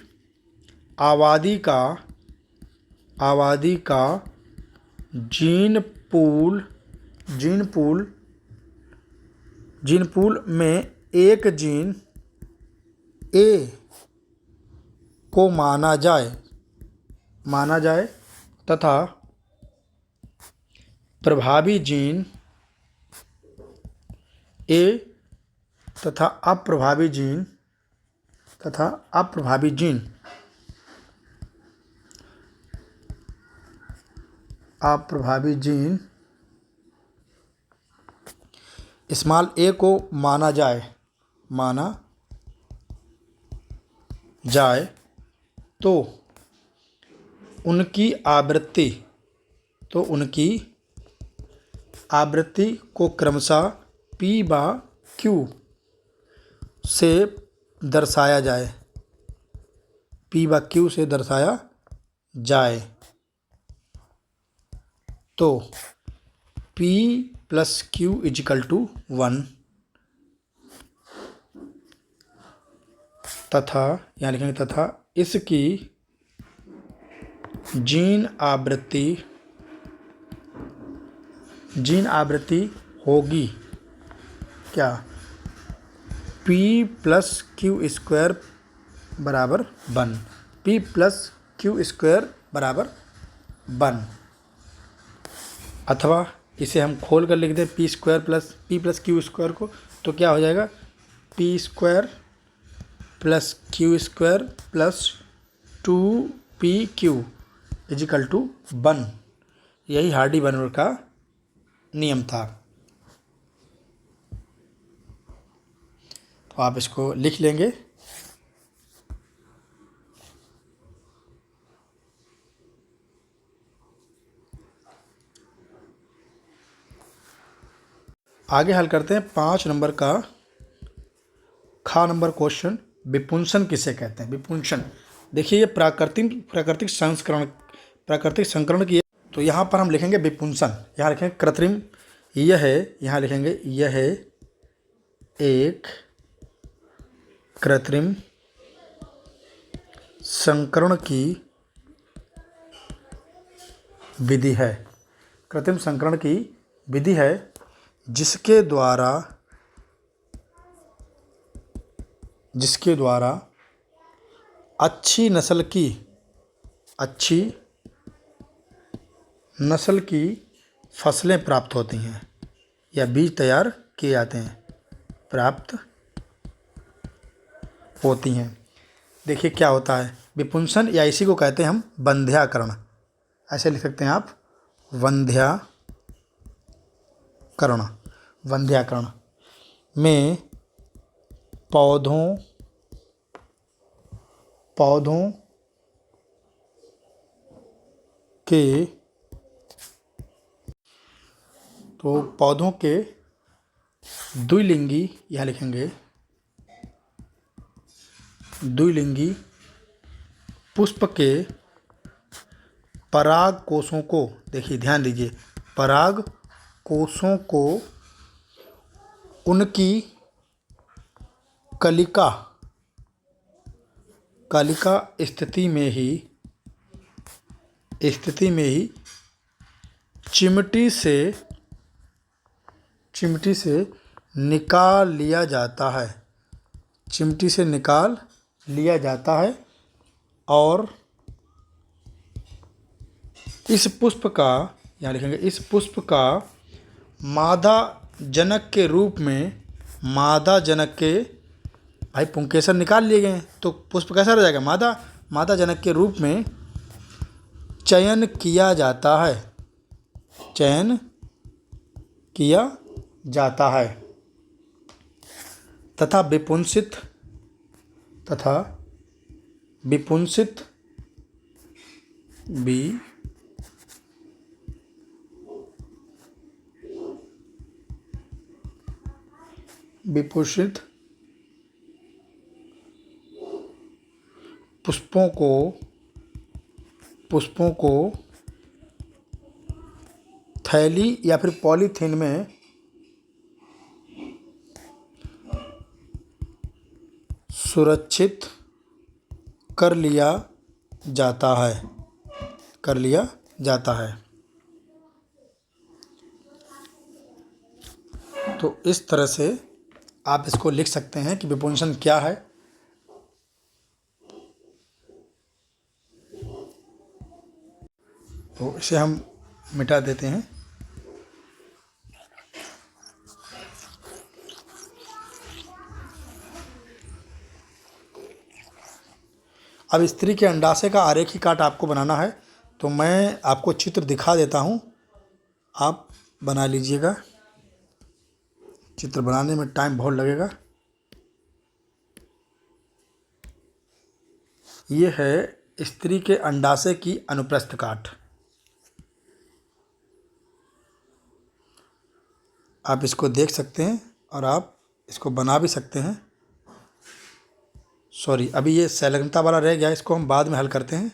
Speaker 1: आबादी का जीन पूल में एक जीन ए को माना जाए तथा प्रभावी जीन ए तथा अप्रभावी जीन स्मॉल ए को माना जाए तो उनकी आवृत्ति को क्रमशः P/Q से दर्शाया जाए। तो P+Q = 1 तथा, यहाँ लिखेंगे तथा इसकी जीन आवृत्ति होगी क्या? P+Q² = 1। P+Q² = 1। अथवा इसे हम खोल कर लिख दें P² + Q² को, तो क्या हो जाएगा? P² + Q² + 2PQ = 1। यही हार्डी बीनबर्ग का नियम था। तो आप इसको लिख लेंगे। आगे हल करते हैं 5 नंबर का नंबर क्वेश्चन। विपुंसन किसे कहते हैं? विपुंसन, देखिए ये प्राकृतिक संकरण की है। तो यहाँ पर हम लिखेंगे विपुंसन, यहाँ लिखेंगे कृत्रिम, यहाँ लिखेंगे यह एक कृत्रिम संकरण की विधि है। कृत्रिम संकरण की विधि है जिसके द्वारा अच्छी नस्ल की फसलें प्राप्त होती हैं या बीज तैयार किए जाते हैं, प्राप्त होती हैं। देखिए क्या होता है विपुंसन, या इसी को कहते हैं हम वंध्याकरण। ऐसे लिख सकते हैं आप, वंध्याकरण में पौधों के द्विलिंगी, यहाँ लिखेंगे द्विलिंगी पुष्प के पराग कोषों को, देखिए ध्यान दीजिए, पराग कोषों को उनकी कलिका स्थिति में ही चिमटी से निकाल लिया जाता है और इस पुष्प का, यहाँ लिखेंगे इस पुष्प का मादा जनक के रूप में, भाई पुंकेसर निकाल लिए गए तो पुष्प कैसा रह जाएगा? मादा जनक के रूप में चयन किया जाता है। किया जाता है तथा विपुंसित विपुषित पुष्पों को थैली या फिर पॉलीथीन में सुरक्षित कर लिया जाता है। तो इस तरह से आप इसको लिख सकते हैं कि विपुंसन क्या है। तो इसे हम मिटा देते हैं। अब स्त्री के अंडाशय का आरेखी काट आपको बनाना है, तो मैं आपको चित्र दिखा देता हूँ, आप बना लीजिएगा। चित्र बनाने में टाइम बहुत लगेगा। ये है स्त्री के अंडाशय की अनुप्रस्थ काट। आप इसको देख सकते हैं और आप इसको बना भी सकते हैं। सॉरी, अभी ये संलग्नता वाला रह गया, इसको हम बाद में हल करते हैं।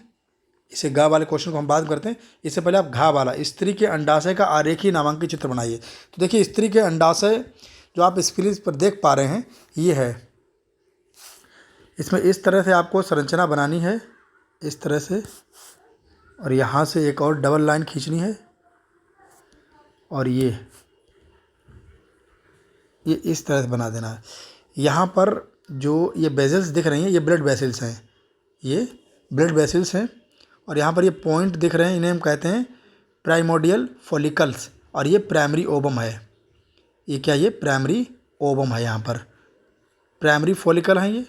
Speaker 1: इसे गा वाले क्वेश्चन को हम बाद में करते हैं। इससे पहले आप घा वाला स्त्री के अंडाशय का आरेखी नामांकित चित्र बनाइए। तो देखिए, स्त्री के अंडाशय जो आप स्क्रीन पर देख पा रहे हैं, ये है। इसमें इस तरह से आपको संरचना बनानी है, इस तरह से, और यहाँ से एक और डबल लाइन खींचनी है, और ये इस तरह से बना देना है। यहाँ पर जो ये बेजल्स दिख रही हैं, ये ब्लड वेसल्स हैं, ये ब्लड वेसल्स हैं। और यहाँ पर ये पॉइंट दिख रहे हैं, इन्हें हम कहते हैं प्राइमोडियल फॉलिकल्स, और ये प्राइमरी ओवम है। ये क्या, ये प्राइमरी ओवम है, यहाँ पर प्राइमरी फॉलिकल है ये।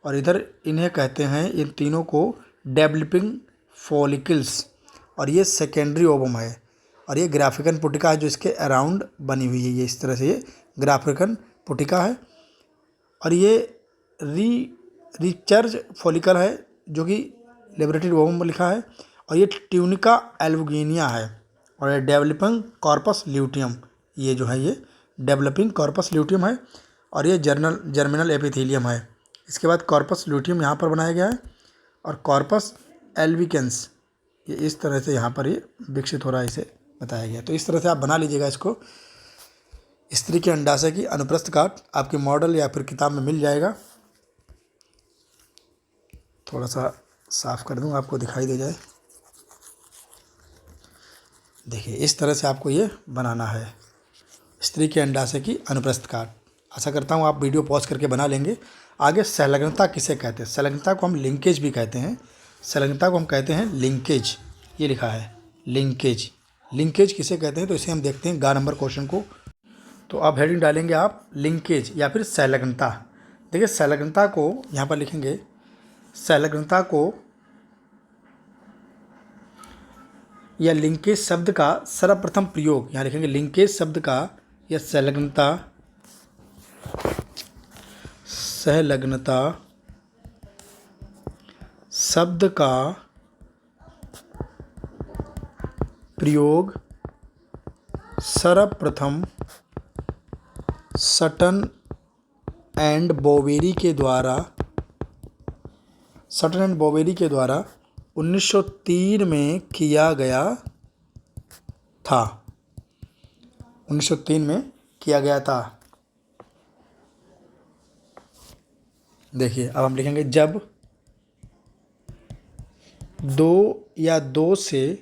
Speaker 1: और इधर इन्हें कहते हैं, इन तीनों को डेवलपिंग फॉलिकल्स, और ये सेकेंडरी ओवम है। और ये ग्राफिकन पुटिका है जो इसके अराउंड बनी हुई है, ये इस तरह से ये ग्राफिकन पुटिका है। और ये रिचर्ज फॉलिकल है जो कि लिबरेटेड ओवम में लिखा है। और ये ट्यूनिका एल्बुगिनिया है। और ये डेवलपिंग कॉर्पस ल्यूटियम, ये जो है ये डेवलपिंग कॉर्पस ल्यूटियम है। और ये जर्मिनल एपिथेलियम है। इसके बाद कॉर्पस ल्यूटियम यहाँ पर बनाया गया है, और कॉर्पस एल्बिकेंस ये इस तरह से यहाँ पर ये विकसित हो रहा है, इसे बताया गया। तो इस तरह से आप बना लीजिएगा इसको। स्त्री के अंडाशय की अनुप्रस्थ काट आपके मॉडल या फिर किताब में मिल जाएगा। थोड़ा सा साफ कर दूँ, आपको दिखाई दे जाए। देखिए, इस तरह से आपको ये बनाना है, स्त्री के अंडाशय की अनुप्रस्थ काट। आशा करता हूँ आप वीडियो पॉज करके बना लेंगे। आगे संलग्नता किसे कहते हैं? संलग्नता को हम लिंकेज भी कहते हैं। संलग्नता को हम कहते हैं लिंकेज, ये लिखा है लिंकेज। लिंकेज किसे कहते हैं, तो इसे हम देखते हैं गा नंबर क्वेश्चन को। तो आप हेडिंग डालेंगे आप लिंकेज या फिर संलग्नता। देखिए, संलग्नता को यहाँ पर लिखेंगे, संलग्नता को या लिंकेज शब्द का सर्वप्रथम प्रयोग, यहाँ लिखेंगे लिंकेज शब्द का या संलग्नता शब्द का प्रयोग सर्वप्रथम सटन एंड बोवेरी के द्वारा 1903 में किया गया था। 1903 में किया गया था। देखिए, अब हम लिखेंगे जब दो या दो से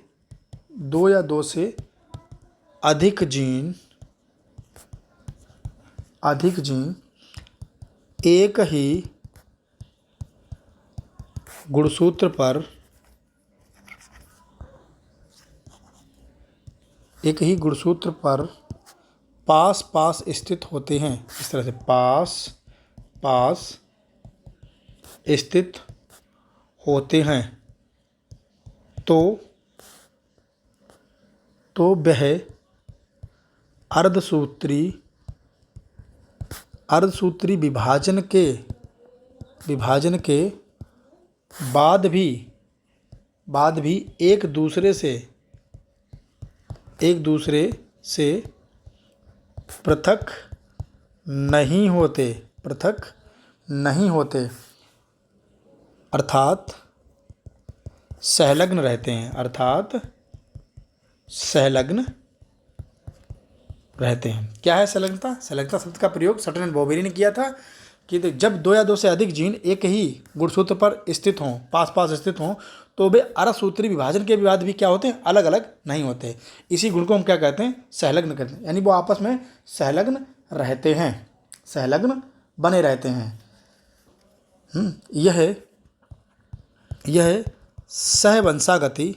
Speaker 1: अधिक जीन एक ही गुणसूत्र पर पास स्थित होते हैं, इस तरह से पास स्थित होते हैं, तो वह अर्धसूत्री अर्धसूत्री विभाजन के बाद भी एक दूसरे से पृथक नहीं होते अर्थात संलग्न रहते हैं। क्या है संलग्नता? संलग्नता शब्द का प्रयोग सटन एंड बॉबेरी ने किया था कि जब दो या दो से अधिक जीन एक ही गुणसूत्र पर स्थित हों, पास स्थित हों, तो वे अर्धसूत्री विभाजन के बाद भी क्या होते हैं? अलग अलग नहीं होते। इसी गुण को हम क्या कहते हैं? संलग्न कहते हैं। यानी वो आपस में संलग्न रहते हैं, संलग्न बने रहते हैं। यह सहवंशागति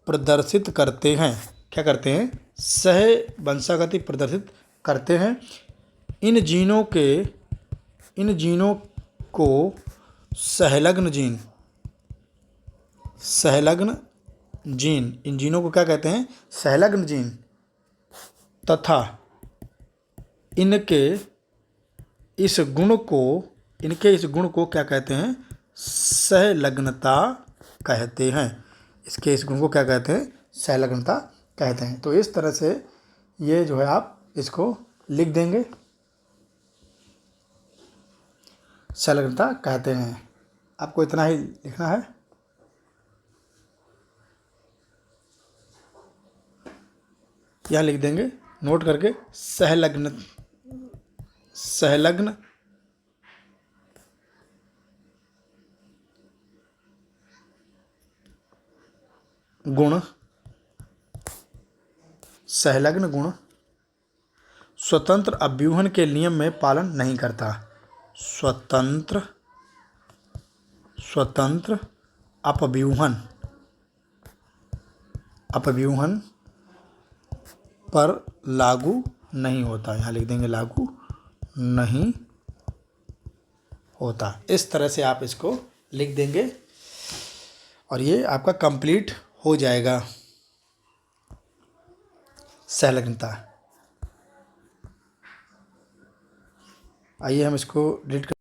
Speaker 1: प्रदर्शित करते हैं। क्या करते हैं? सहवंशागति प्रदर्शित करते हैं। इन जीनों को संलग्न जीन इन जीनों को क्या कहते हैं? संलग्न जीन तथा इनके इस गुण को क्या कहते हैं? संलग्नता कहते हैं। इसके इस गुण को क्या कहते हैं? संलग्नता कहते हैं। तो इस तरह से ये जो है आप इसको लिख देंगे, संलग्नता कहते हैं। आपको इतना ही लिखना है। यहाँ लिख देंगे नोट करके, संलग्न गुण स्वतंत्र अव्यूहन के नियम में पालन नहीं करता। स्वतंत्र अपव्यूहन पर लागू नहीं होता। यहाँ लिख देंगे लागू नहीं होता। इस तरह से आप इसको लिख देंगे और ये आपका कंप्लीट हो जाएगा संलग्नता। आइए हम इसको डिलीट कर।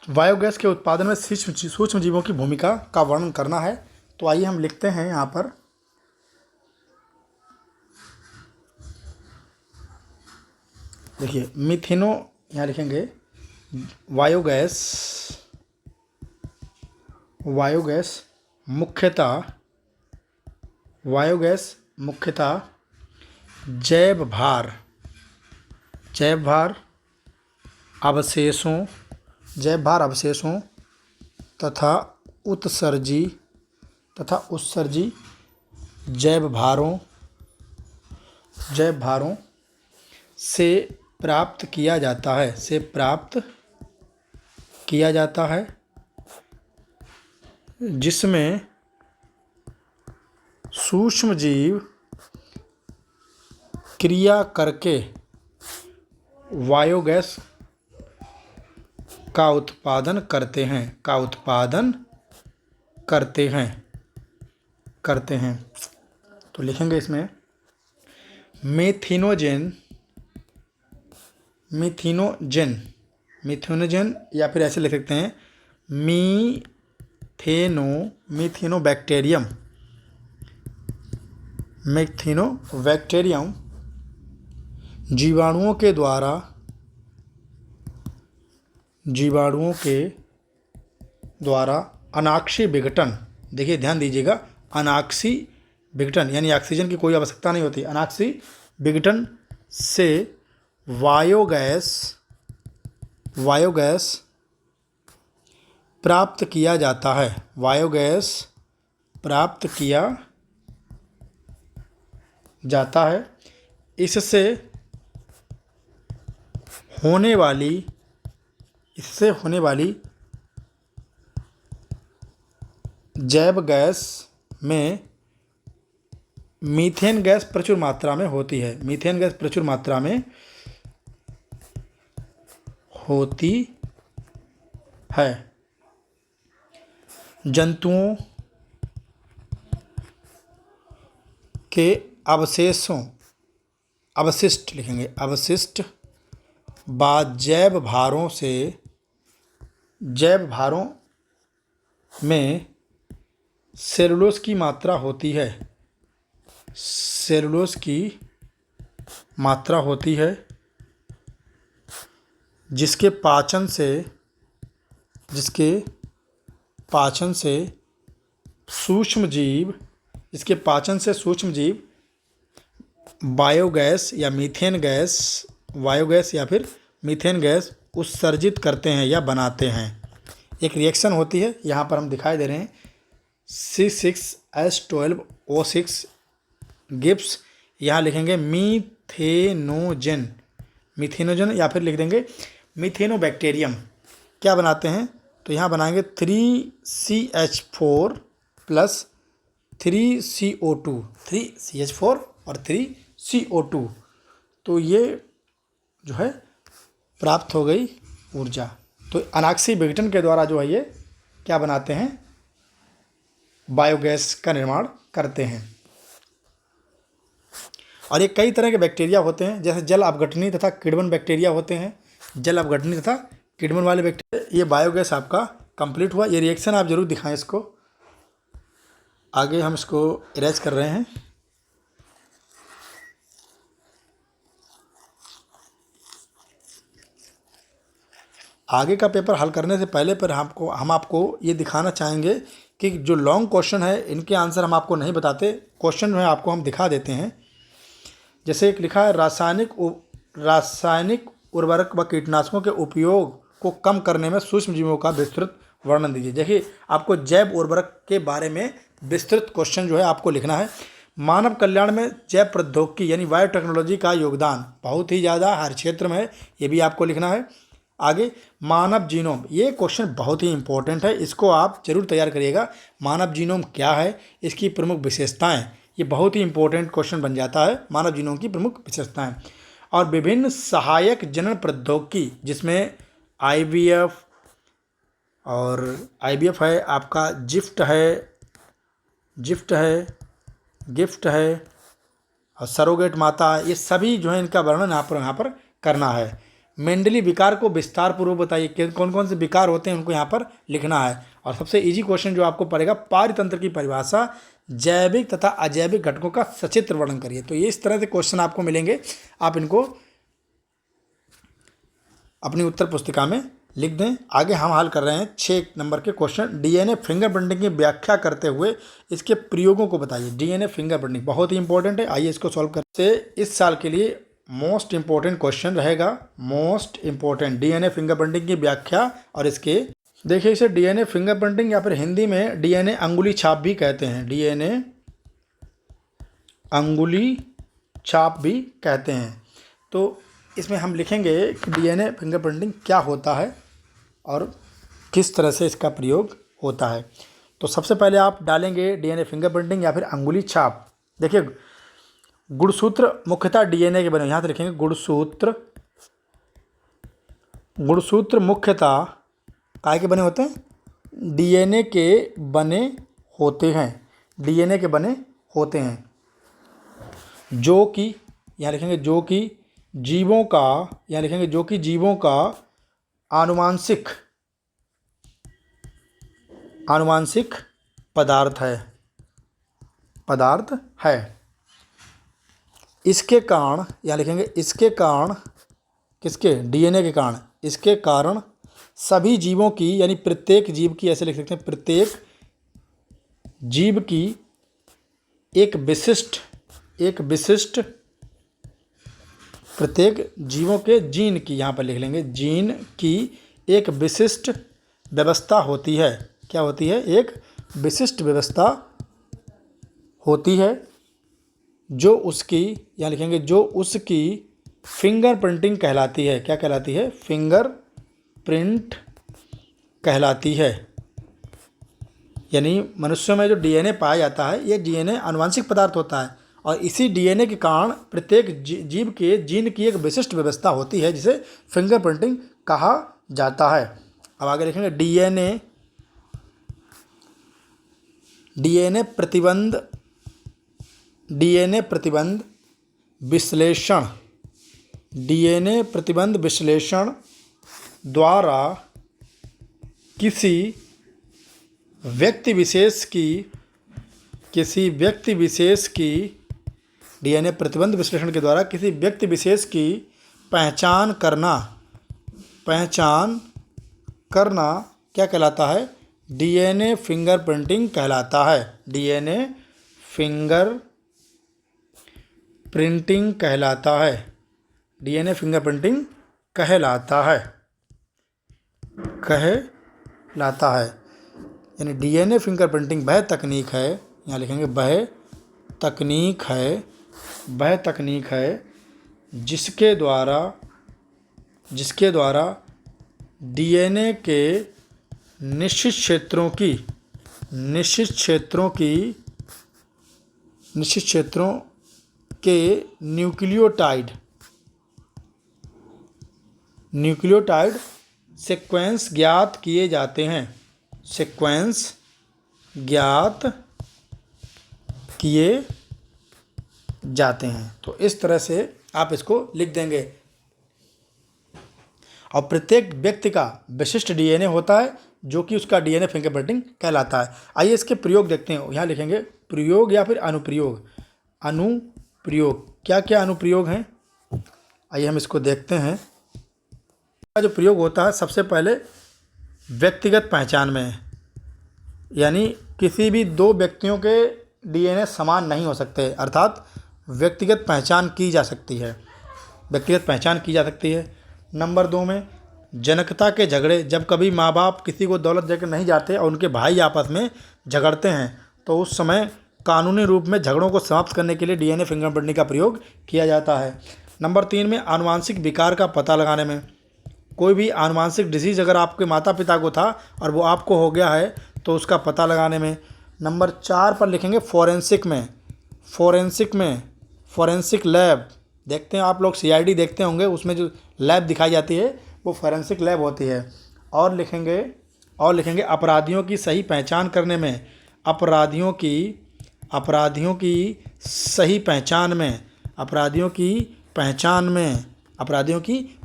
Speaker 1: बायोगैस के उत्पादन में सूक्ष्म जीवों की भूमिका का वर्णन करना है। तो आइए हम लिखते हैं यहाँ पर, देखिए मीथेनो, यहाँ लिखेंगे बायोगैस मुख्यतः जैव भार अवशेषों तथा उत्सर्जी जैव भारों से प्राप्त किया जाता है जिसमें सूक्ष्म जीव क्रिया करके बायोगैस का उत्पादन करते हैं। तो लिखेंगे इसमें मीथेनोजेन या फिर ऐसे लिख सकते हैं मीथेनोबैक्टीरियम जीवाणुओं के द्वारा अनाक्षी विघटन, देखिए ध्यान दीजिएगा, अनाक्षी विघटन यानी ऑक्सीजन की कोई आवश्यकता नहीं होती। अनाक्षी विघटन से बायोगैस प्राप्त किया जाता है। इससे होने वाली जैव गैस में मीथेन गैस प्रचुर मात्रा में होती है। के अवशेषों, अवशिष्ट लिखेंगे, अवशिष्ट व जैव भारों से, जैव भारों में सेलुलोज की मात्रा होती है, सेलुलोज की मात्रा होती है, जिसके पाचन से, जिसके पाचन से सूक्ष्म जीव, जिसके पाचन से सूक्ष्म जीव बायोगैस या मीथेन गैस, बायोगैस या फिर मीथेन गैस उत्सर्जित करते हैं या बनाते हैं। एक रिएक्शन होती है, यहाँ पर हम दिखाई दे रहे हैं, C6H12O6 गिब्स, यहाँ लिखेंगे मीथेनोजन, मीथेनोजन या फिर लिख देंगे मीथेनोबैक्टीरियम। क्या बनाते हैं? तो यहाँ बनाएंगे 3CH4 प्लस 3CO2, 3CH4 और 3CO2। तो ये जो है प्राप्त हो गई ऊर्जा। तो अनाक्सी विघटन के द्वारा जो है ये क्या बनाते हैं? बायोगैस का निर्माण करते हैं। और ये कई तरह के बैक्टीरिया होते हैं, जैसे जल अपघटनी तथा किण्वन बैक्टीरिया होते हैं। जल अपघटनी तथा किण्वन वाले बैक्टीरिया, ये बायोगैस आपका कंप्लीट हुआ। ये रिएक्शन आप जरूर दिखाएं इसको। आगे हम इसको इरेज कर रहे हैं। आगे का पेपर हल करने से पहले पर हम आपको ये दिखाना चाहेंगे कि जो लॉन्ग क्वेश्चन है इनके आंसर हम आपको नहीं बताते, क्वेश्चन जो है आपको हम दिखा देते हैं। जैसे एक लिखा है, रासायनिक उर्वरक व कीटनाशकों के उपयोग को कम करने में सूक्ष्म जीवों का विस्तृत वर्णन दीजिए। देखिए, आपको जैव उर्वरक के बारे में विस्तृत क्वेश्चन जो है आपको लिखना है। मानव कल्याण में जैव प्रौद्योगिकी यानी बायोटेक्नोलॉजी का योगदान बहुत ही ज़्यादा हर क्षेत्र में है, ये भी आपको लिखना है। आगे मानव जीनोम, ये क्वेश्चन बहुत ही इंपॉर्टेंट है, इसको आप जरूर तैयार करिएगा। मानव जीनोम क्या है, इसकी प्रमुख विशेषताएं, ये बहुत ही इंपॉर्टेंट क्वेश्चन बन जाता है, मानव जीनोम की प्रमुख विशेषताएं। और विभिन्न सहायक जनन प्रौद्योगिकी, जिसमें IVF और IVF है, आपका गिफ्ट है और सरोगेट माता, ये सभी जो है इनका वर्णन यहाँ पर करना है। मेंडली विकार को विस्तार पूर्वक बताइए कि कौन कौन से विकार होते हैं, उनको यहाँ पर लिखना है। और सबसे इजी क्वेश्चन जो आपको पड़ेगा, पारतंत्र की परिभाषा, जैविक तथा अजैविक घटकों का सचित्र वर्णन करिए। तो ये इस तरह से क्वेश्चन आपको मिलेंगे, आप इनको अपनी उत्तर पुस्तिका में लिख दें। आगे हम हल कर रहे हैं 6 नंबर के क्वेश्चन। DNA फिंगरप्रिंटिंग की व्याख्या करते हुए इसके प्रयोगों को बताइए। DNA फिंगरप्रिंटिंग बहुत ही इंपॉर्टेंट है, आइए इसको सॉल्व करते। इस साल के लिए मोस्ट इंपॉर्टेंट क्वेश्चन रहेगा, मोस्ट इंपॉर्टेंट DNA फिंगरप्रिंटिंग की व्याख्या। और इसके देखिए, इसे DNA फिंगरप्रिंटिंग या फिर हिंदी में DNA अंगुली छाप भी कहते हैं, DNA अंगुली छाप भी कहते हैं। तो इसमें हम लिखेंगे कि DNA फिंगरप्रिंटिंग क्या होता है और किस तरह से इसका प्रयोग होता है। तो सबसे पहले आप डालेंगे DNA फिंगरप्रिंटिंग या फिर अंगुली छाप। देखिए, गुणसूत्र मुख्यतः DNA के बने, यहाँ से लिखेंगे गुणसूत्र मुख्यतः काय के बने होते हैं? DNA के बने होते हैं, DNA के बने होते हैं, जो कि यहाँ लिखेंगे जो कि जीवों का, यहाँ लिखेंगे जो कि जीवों का आनुवांशिक पदार्थ है। इसके कारण, यहाँ लिखेंगे इसके कारण, किसके? DNA के कारण, इसके कारण सभी जीवों की, यानी प्रत्येक जीव की, ऐसे लिख सकते हैं, प्रत्येक जीव की एक विशिष्ट प्रत्येक जीवों के जीन की, यहाँ पर लिख लेंगे जीन की एक विशिष्ट व्यवस्था होती है। क्या होती है? एक विशिष्ट व्यवस्था होती है, जो उसकी, यहाँ लिखेंगे जो उसकी फिंगरप्रिंटिंग कहलाती है। क्या कहलाती है? फिंगरप्रिंट कहलाती है। यानी मनुष्यों में जो DNA पाया जाता है, ये DNA आनुवंशिक पदार्थ होता है, और इसी DNA के कारण प्रत्येक जीव के जीन की एक विशिष्ट व्यवस्था होती है, जिसे फिंगरप्रिंटिंग कहा जाता है। अब आगे लिखेंगे DNA प्रतिबंध डीएनए प्रतिबंध विश्लेषण, डीएनए प्रतिबंध विश्लेषण द्वारा किसी व्यक्ति विशेष की डीएनए प्रतिबंध विश्लेषण के द्वारा किसी व्यक्ति विशेष की पहचान करना क्या कहलाता है? डीएनए फिंगरप्रिंटिंग कहलाता है। डीएनए फिंगरप्रिंटिंग कहलाता है। डीएनए फिंगरप्रिंटिंग कहलाता है। यानी डीएनए फिंगरप्रिंटिंग वह तकनीक है, यहाँ लिखेंगे वह तकनीक है जिसके द्वारा डीएनए के निश्चित क्षेत्रों के न्यूक्लियोटाइड सीक्वेंस ज्ञात किए जाते हैं। तो इस तरह से आप इसको लिख देंगे। और प्रत्येक व्यक्ति का विशिष्ट डीएनए होता है जो कि उसका डीएनए फिंगरप्रिंटिंग कहलाता है। आइए इसके प्रयोग देखते हैं। यहाँ लिखेंगे प्रयोग या फिर अनुप्रयोग। क्या क्या अनुप्रयोग हैं, आइए हम इसको देखते हैं। जो प्रयोग होता है सबसे पहले व्यक्तिगत पहचान में, यानी किसी भी दो व्यक्तियों के डीएनए समान नहीं हो सकते, अर्थात व्यक्तिगत पहचान की जा सकती है। नंबर 2 में जनकता के झगड़े, जब कभी माँ बाप किसी को दौलत देकर नहीं जाते और उनके भाई आपस में झगड़ते हैं तो उस समय कानूनी रूप में झगड़ों को समाप्त करने के लिए डीएनए फिंगरप्रिंटिंग का प्रयोग किया जाता है। नंबर 3 में आनुवांशिक विकार का पता लगाने में, कोई भी आनुवांशिक डिजीज़ अगर आपके माता पिता को था और वो आपको हो गया है तो उसका पता लगाने में। नंबर 4 पर लिखेंगे फॉरेंसिक लैब। देखते हैं आप लोग सीआईडी देखते होंगे, उसमें जो लैब दिखाई जाती है वो फॉरेंसिक लैब होती है। और लिखेंगे अपराधियों की सही पहचान करने में, अपराधियों की सही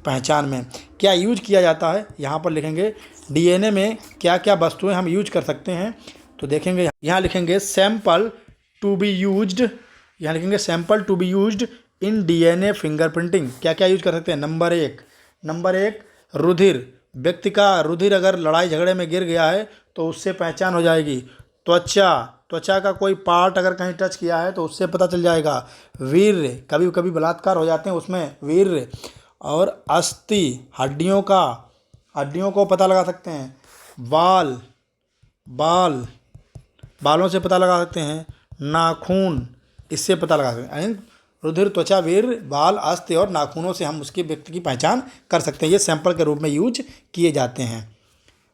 Speaker 1: पहचान में क्या यूज किया जाता है। यहाँ पर लिखेंगे डीएनए में क्या क्या वस्तुएं हम यूज कर सकते हैं। तो देखेंगे यहाँ लिखेंगे sample to be used in DNA fingerprinting. क्या क्या यूज कर सकते हैं। नंबर एक रुधिर, व्यक्ति का रुधिर अगर लड़ाई झगड़े में गिर गया है तो उससे पहचान हो जाएगी। त्वचा का कोई पार्ट अगर कहीं टच किया है तो उससे पता चल जाएगा। वीर्य, कभी कभी बलात्कार हो जाते हैं उसमें वीर्य। और अस्थि, हड्डियों को पता लगा सकते हैं। बालों से पता लगा सकते हैं। नाखून, इससे पता लगा सकते हैं। रुधिर, त्वचा, वीर्य, बाल, अस्थि और नाखूनों से हम उसके व्यक्ति की पहचान कर सकते हैं। ये सैंपल के रूप में यूज किए जाते हैं।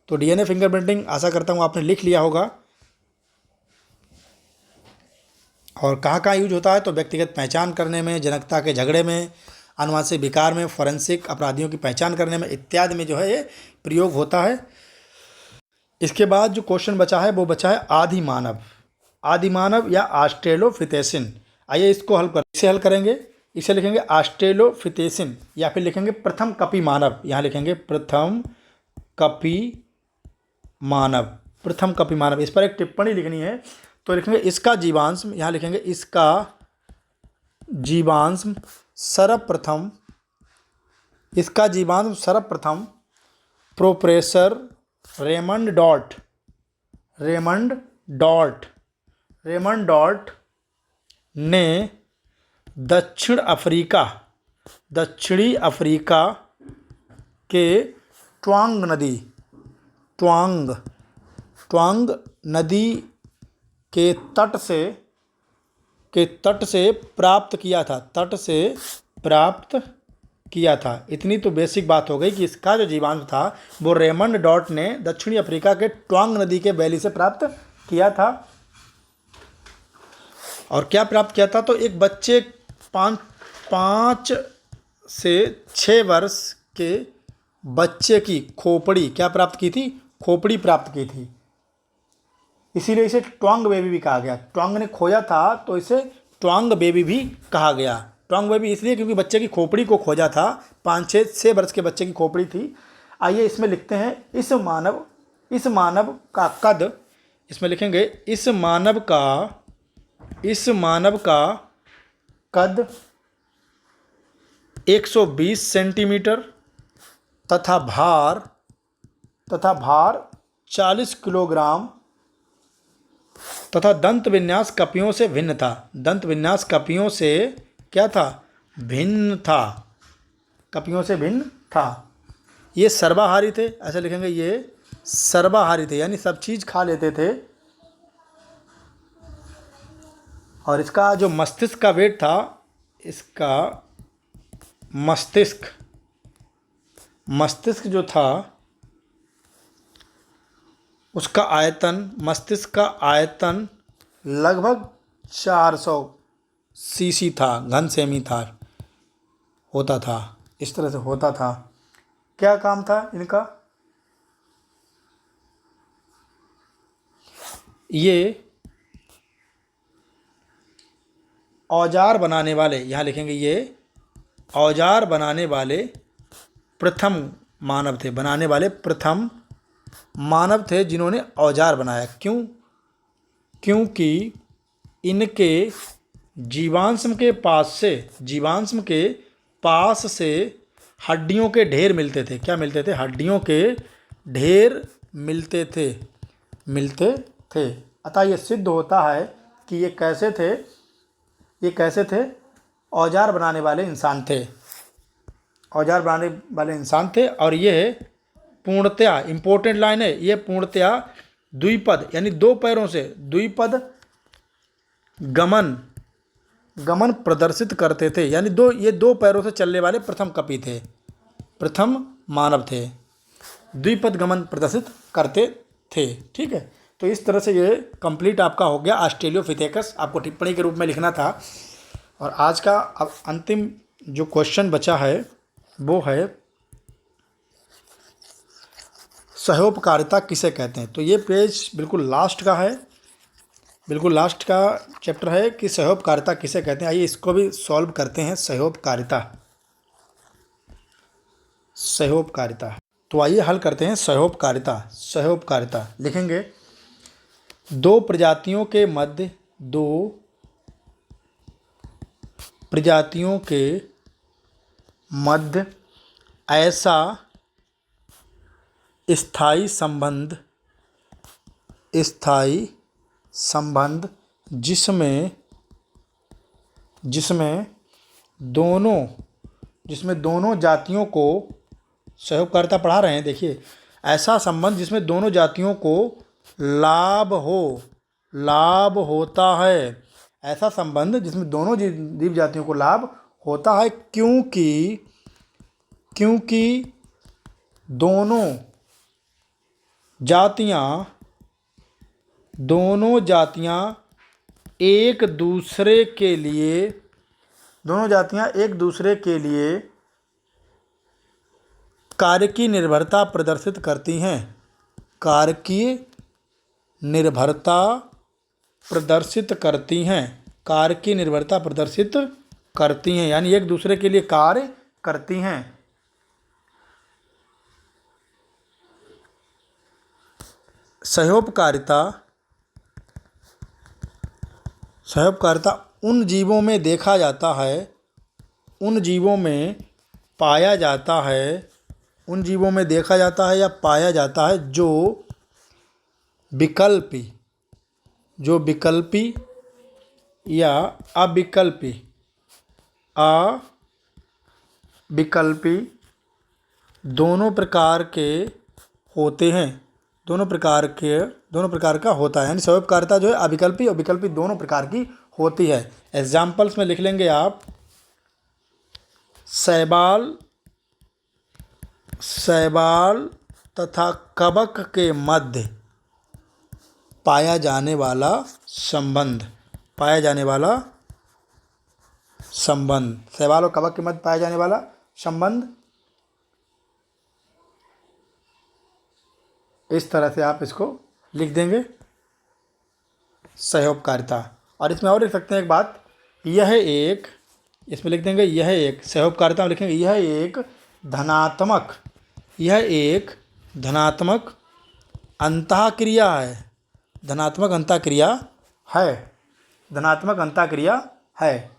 Speaker 1: तो डीएनए फिंगरप्रिंटिंग आशा करता हूँ आपने लिख लिया होगा। और कहाँ यूज होता है तो व्यक्तिगत पहचान करने में, जनकता के झगड़े में, आनुवांशिक विकार में, फॉरेंसिक अपराधियों की पहचान करने में इत्यादि में जो है ये प्रयोग होता है। इसके बाद जो क्वेश्चन बचा है वो बचा है आदि मानव या ऑस्ट्रेलोपिथेसिस। आइए इसको हल करेंगे। इसे लिखेंगे ऑस्ट्रेलोपिथेसिस या फिर लिखेंगे प्रथम कपी मानव। यहाँ लिखेंगे प्रथम कपी मानव। इस पर एक टिप्पणी लिखनी है तो लिखेंगे इसका जीवांश, यहाँ लिखेंगे इसका जीवांश सर्वप्रथम प्रोफेसर रेमंड डॉट ने दक्षिणी अफ्रीका के ट्वांग नदी के तट से प्राप्त किया था। इतनी तो बेसिक बात हो गई कि इसका जो जीवांश था वो रेमंड डॉट ने दक्षिणी अफ्रीका के ट्वांग नदी के वैली से प्राप्त किया था। और क्या प्राप्त किया था तो एक बच्चे 5 से 6 वर्ष के बच्चे की खोपड़ी क्या प्राप्त की थी, खोपड़ी प्राप्त की थी। इसीलिए इसे ट्वांग बेबी भी कहा गया। ट्वांग ने खोया था तो इसे ट्वांग बेबी भी कहा गया। ट्वांग बेबी इसलिए क्योंकि बच्चे की खोपड़ी को खोजा था, 5-6 वर्ष के बच्चे की खोपड़ी थी। आइए इसमें लिखते हैं इस मानव का कद, इसमें लिखेंगे इस मानव का कद 120 सेंटीमीटर तथा भार 40 किलोग्राम तथा दंत विन्यास कपियों से भिन्न था। दंत विन्यास कपियों से क्या था? भिन्न था, कपियों से भिन्न था। ये सर्वाहारी थे, ऐसे लिखेंगे, ये सर्वाहारी थे यानी सब चीज़ खा लेते थे। और इसका जो मस्तिष्क का वेट था, इसका मस्तिष्क जो था उसका आयतन, मस्तिष्क का आयतन लगभग 400 सीसी था, घन सेमी था, होता था, इस तरह से होता था। क्या काम था इनका? ये औजार बनाने वाले, यहाँ लिखेंगे ये औजार बनाने वाले प्रथम मानव थे, बनाने वाले प्रथम मानव थे जिन्होंने औजार बनाया। क्यों? क्योंकि इनके जीवाश्म के पास से हड्डियों के ढेर मिलते थे। क्या मिलते थे? हड्डियों के ढेर मिलते थे। अतः ये सिद्ध होता है कि ये कैसे थे? औजार बनाने वाले इंसान थे। और ये पूर्णतया, इम्पोर्टेंट लाइन है, ये पूर्णतया द्विपद यानी दो पैरों से द्विपद गमन प्रदर्शित करते थे। यानी ये दो पैरों से चलने वाले प्रथम कपि थे, प्रथम मानव थे, द्विपद गमन प्रदर्शित करते थे। ठीक है, तो इस तरह से ये कंप्लीट आपका हो गया ऑस्ट्रेलियोपिथेकस। आपको टिप्पणी के रूप में लिखना था। और आज का अब अंतिम जो क्वेश्चन बचा है वो है सहोपकारिता किसे कहते हैं। तो ये पेज बिल्कुल लास्ट का चैप्टर है कि सहोपकारिता किसे कहते हैं। आइए इसको भी सॉल्व करते हैं। सहोपकारिता, तो आइए हल करते हैं सहोपकारिता। लिखेंगे दो प्रजातियों के मध्य ऐसा स्थायी संबंध जिसमें दोनों जातियों को, सहोपकारिता पढ़ा रहे हैं, देखिए, ऐसा संबंध जिसमें दोनों जातियों को लाभ होता है। ऐसा संबंध जिसमें दोनों जीव जातियों को लाभ होता है, क्योंकि दोनों जातियां एक दूसरे के लिए कार्य की निर्भरता प्रदर्शित करती हैं। यानी एक दूसरे के लिए कार्य करती हैं। सहोपकारिता उन जीवों में देखा जाता है, उन जीवों में पाया जाता है या पाया जाता है जो विकल्पी या अविकल्पी दोनों प्रकार के होते हैं। दोनों प्रकार का होता है। यानी सहोपकारिता जो है अविकल्पी और विकल्पी दोनों प्रकार की होती है। एग्जाम्पल्स में लिख लेंगे आप, शैवाल तथा कवक के मध्य पाया जाने वाला संबंध। शैवाल और कवक के मध्य पाया जाने वाला संबंध। इस तरह से आप इसको लिख देंगे सहोपकारिता। और इसमें और लिख सकते हैं एक बात यह एक, इसमें लिख देंगे यह एक, सहोपकारिता में लिखेंगे यह एक धनात्मक, यह एक धनात्मक अंतःक्रिया है, धनात्मक अंतःक्रिया है, धनात्मक अंतःक्रिया है।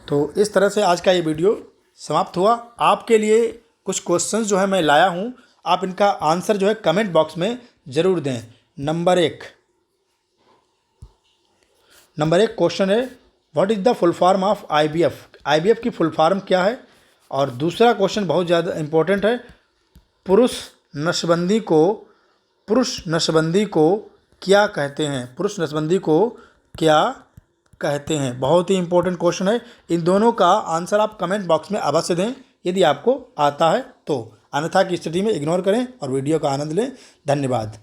Speaker 1: तो इस तरह से आज का ये वीडियो समाप्त हुआ। आपके लिए कुछ क्वेश्चंस जो है मैं लाया हूँ, आप इनका आंसर जो है कमेंट बॉक्स में ज़रूर दें। नंबर एक क्वेश्चन है, what is the full form of IVF? IVF की फुल फॉर्म क्या है? और दूसरा क्वेश्चन बहुत ज़्यादा इंपॉर्टेंट है, पुरुष नसबंदी को क्या कहते हैं? पुरुष नसबंदी को क्या कहते हैं? बहुत ही इंपॉर्टेंट क्वेश्चन है। इन दोनों का आंसर आप कमेंट बॉक्स में अवश्य दें यदि आपको आता है तो, अन्यथा की स्थिति में इग्नोर करें और वीडियो का आनंद लें। धन्यवाद।